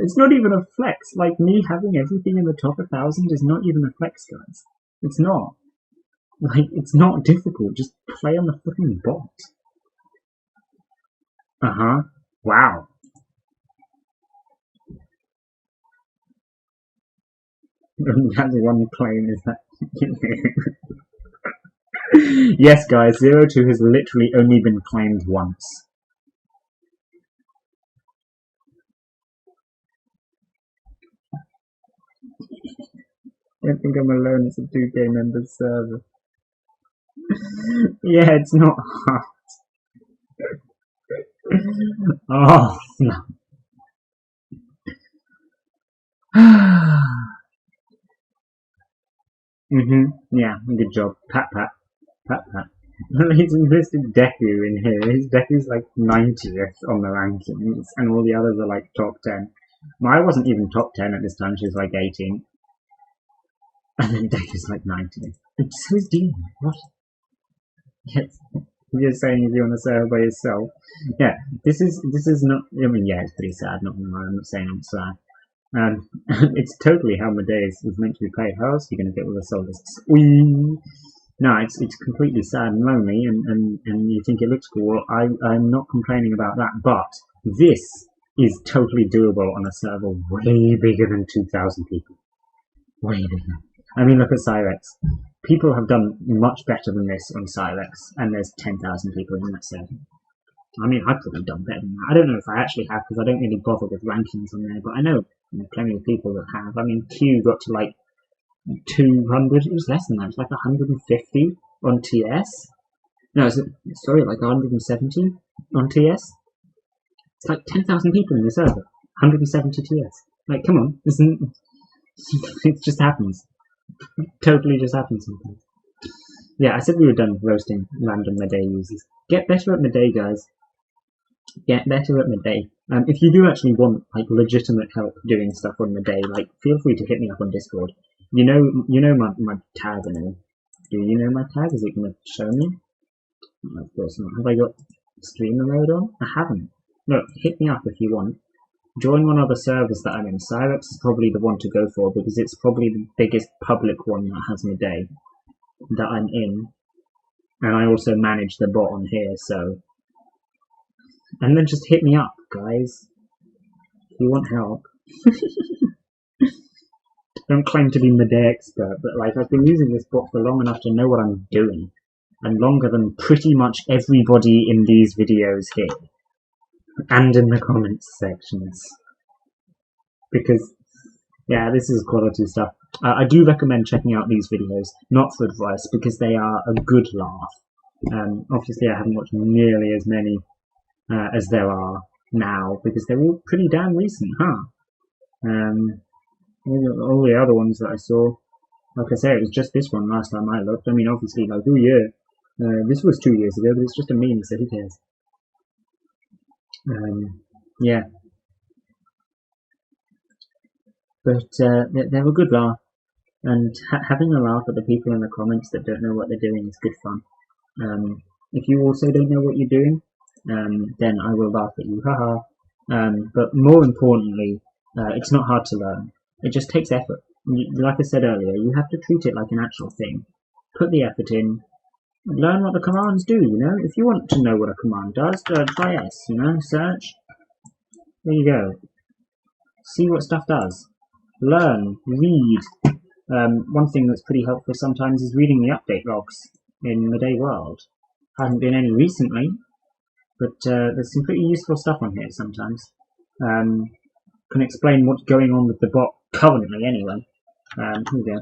It's not even a flex. Like, me having everything in the top 1,000 is not even a flex, guys. It's not. Like, it's not difficult. Just play on the fucking bot. Uh-huh. Wow. That's one claim, is that... Yes, guys, 02 has literally only been claimed once. I don't think I'm alone, it's a 2K members server. Yeah, it's not hard. Oh, no. Yeah, good job. Pat, pat. Pat, pat. He's invested Deku in here. His Deku's like 90th on the rankings, and all the others are like top 10. Maya wasn't even top 10 at this time, she was like 18. And then Deku's like 90th. And so is Demon. What? Yes. You're saying if you're on the server by yourself. Yeah, this is not, I mean, yeah, it's pretty sad, not gonna lie, I'm not saying I'm sad. It's totally how Mudae is meant to be played. How else are you going to get with the soloists? No, it's completely sad and lonely, and you think it looks cool. I'm not complaining about that, but this is totally doable on a server way bigger than 2,000 people. Way bigger. I mean, look at Cyrex. People have done much better than this on Cyrex, and there's 10,000 people in that server. I mean, I've probably done better than that. I don't know if I actually have, because I don't really bother with rankings on there, but I know plenty of people that have. I mean, Q got to like 200, it was less than that, it was like 150 on TS. No, sorry, like 170 on TS. It's like 10,000 people in the server. 170 TS. Like, come on, it just happens. It totally just happens sometimes. Yeah, I said we were done roasting random Mudae users. Get better at Mudae, guys. Get better at Mudae. If you do actually want like legitimate help doing stuff on Mudae, like feel free to hit me up on Discord. You know my tag and all. Do you know my tag? Is it gonna show me? No, of course not. Have I got streamer mode on? I haven't. Look, hit me up if you want. Join one of the servers that I'm in. Cyrex is probably the one to go for because it's probably the biggest public one that has Mudae that I'm in. And I also manage the bot on here, so. And then just hit me up, guys. If you want help. Don't claim to be Mudae expert, but like I've been using this bot for long enough to know what I'm doing. And longer than pretty much everybody in these videos here. And in the comments sections. Because, yeah, this is quality stuff. I do recommend checking out these videos, not for advice, because they are a good laugh. Obviously I haven't watched nearly as many as there are now, because they're all pretty damn recent, huh? All the other ones that I saw, like I say, it was just this one last time I looked. I mean, obviously, like, oh yeah, this was 2 years ago, but it's just a meme, so who cares? Yeah. But they were good laugh, and having a laugh at the people in the comments that don't know what they're doing is good fun. If you also don't know what you're doing, then I will laugh at you, haha. But more importantly, it's not hard to learn. It just takes effort. Like I said earlier, you have to treat it like an actual thing. Put the effort in. Learn what the commands do, you know? If you want to know what a command does, try S, you know? Search. There you go. See what stuff does. Learn. Read. One thing that's pretty helpful sometimes is reading the update logs in Mudae World. Hasn't been any recently, but there's some pretty useful stuff on here sometimes. can explain what's going on with the bot currently anyway. Here we go.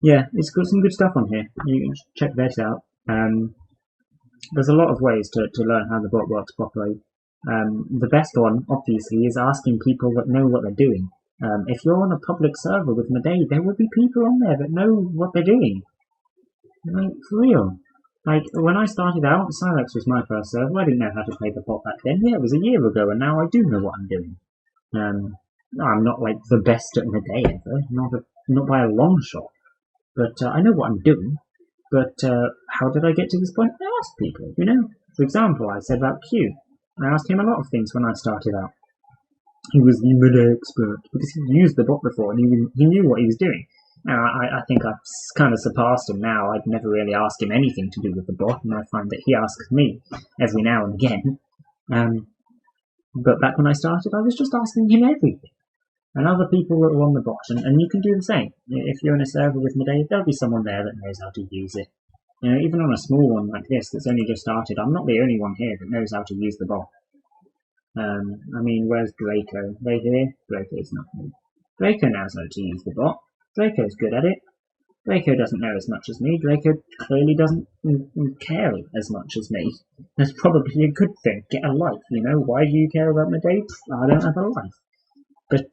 Yeah, it's got some good stuff on here. You can check that out. There's a lot of ways to learn how the bot works properly. The best one, obviously, is asking people that know what they're doing. If you're on a public server with Mudae, there will be people on there that know what they're doing. Like, for real. Like, when I started out, Silex was my first server. I didn't know how to play the bot back then. Yeah, it was a year ago, and now I do know what I'm doing. I'm not, like, the best at Mudae ever. Not by a long shot. But I know what I'm doing. But how did I get to this point? I asked people, you know. For example, I said about Q. I asked him a lot of things when I started out. He was the Mudae expert because he used the bot before and he knew what he was doing. Now, I think I've kind of surpassed him now. I'd never really asked him anything to do with the bot, and I find that he asks me every now and again. But back when I started, I was just asking him everything. And other people that are on the bot, and you can do the same. If you're in a server with Mudae, there'll be someone there that knows how to use it. You know, even on a small one like this that's only just started, I'm not the only one here that knows how to use the bot. I mean, where's Draco? They here? Draco's not here. Draco knows how to use the bot. Draco's good at it. Draco doesn't know as much as me. Draco clearly doesn't care as much as me. That's probably a good thing. Get a life, you know? Why do you care about Mudae? I don't have a life. But,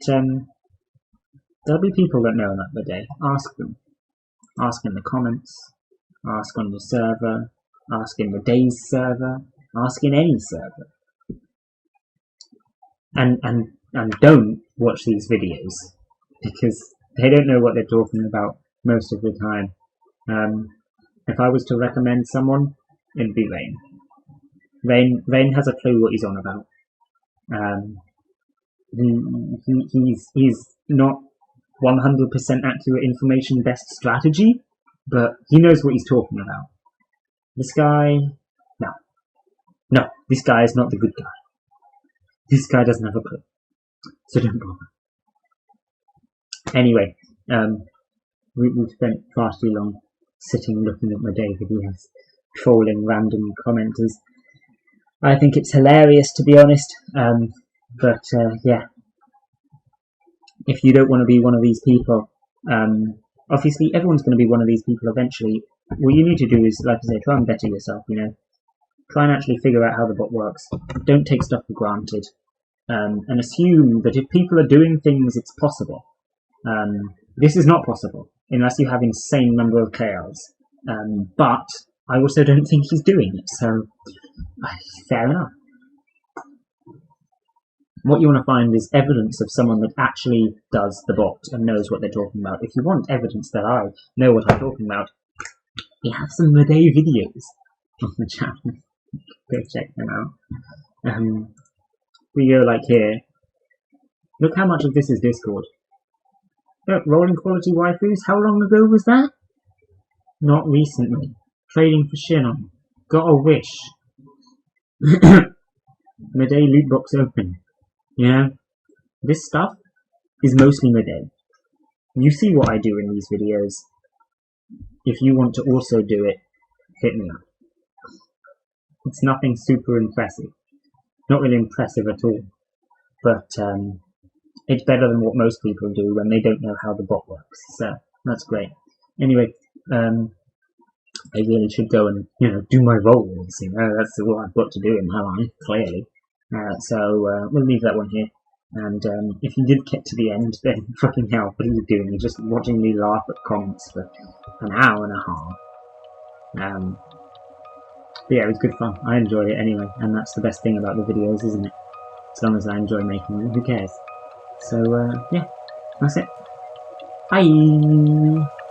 there'll be people that know about Mudae. Ask them. Ask in the comments. Ask on the server. Ask in Mudae's server. Ask in any server. And don't watch these videos, because they don't know what they're talking about most of the time. If I was to recommend someone, it'd be Rain. Rain has a clue what he's on about. He's not 100% accurate information best strategy, but he knows what he's talking about. This guy, no, this guy is not the good guy. This guy doesn't have a clue, so don't bother. Anyway, we've spent far too long sitting looking at Mudae videos, trolling random commenters. I think it's hilarious, to be honest, but yeah. If you don't want to be one of these people, obviously everyone's going to be one of these people eventually. What you need to do is, like I say, try and better yourself, you know. Try and actually figure out how the bot works. Don't take stuff for granted. And assume that if people are doing things, it's possible. This is not possible, unless you have insane number of KLs. But I also don't think he's doing it, so fair enough. What you want to find is evidence of someone that actually does the bot and knows what they're talking about. If you want evidence that I know what I'm talking about, we have some Mudae videos on the channel. Go check them out. We go like here. Look how much of this is Discord. Look, rolling quality waifus. How long ago was that? Not recently. Trading for Shinon. Got a wish. Mudae loot box open. Yeah, this stuff is mostly Mudae. You see what I do in these videos. If you want to also do it, hit me up. It's nothing super impressive. Not really impressive at all. But it's better than what most people do when they don't know how the bot works. So that's great. Anyway, I really should go and, you know, do my roles. You know, that's what I've got to do in my life, clearly. So we'll leave that one here. And if you did get to the end, then fucking hell, what are you doing? You're just watching me laugh at comments for an hour and a half. But yeah, it was good fun. I enjoyed it anyway, and that's the best thing about the videos, isn't it? As long as I enjoy making them, who cares? So yeah, that's it. Bye!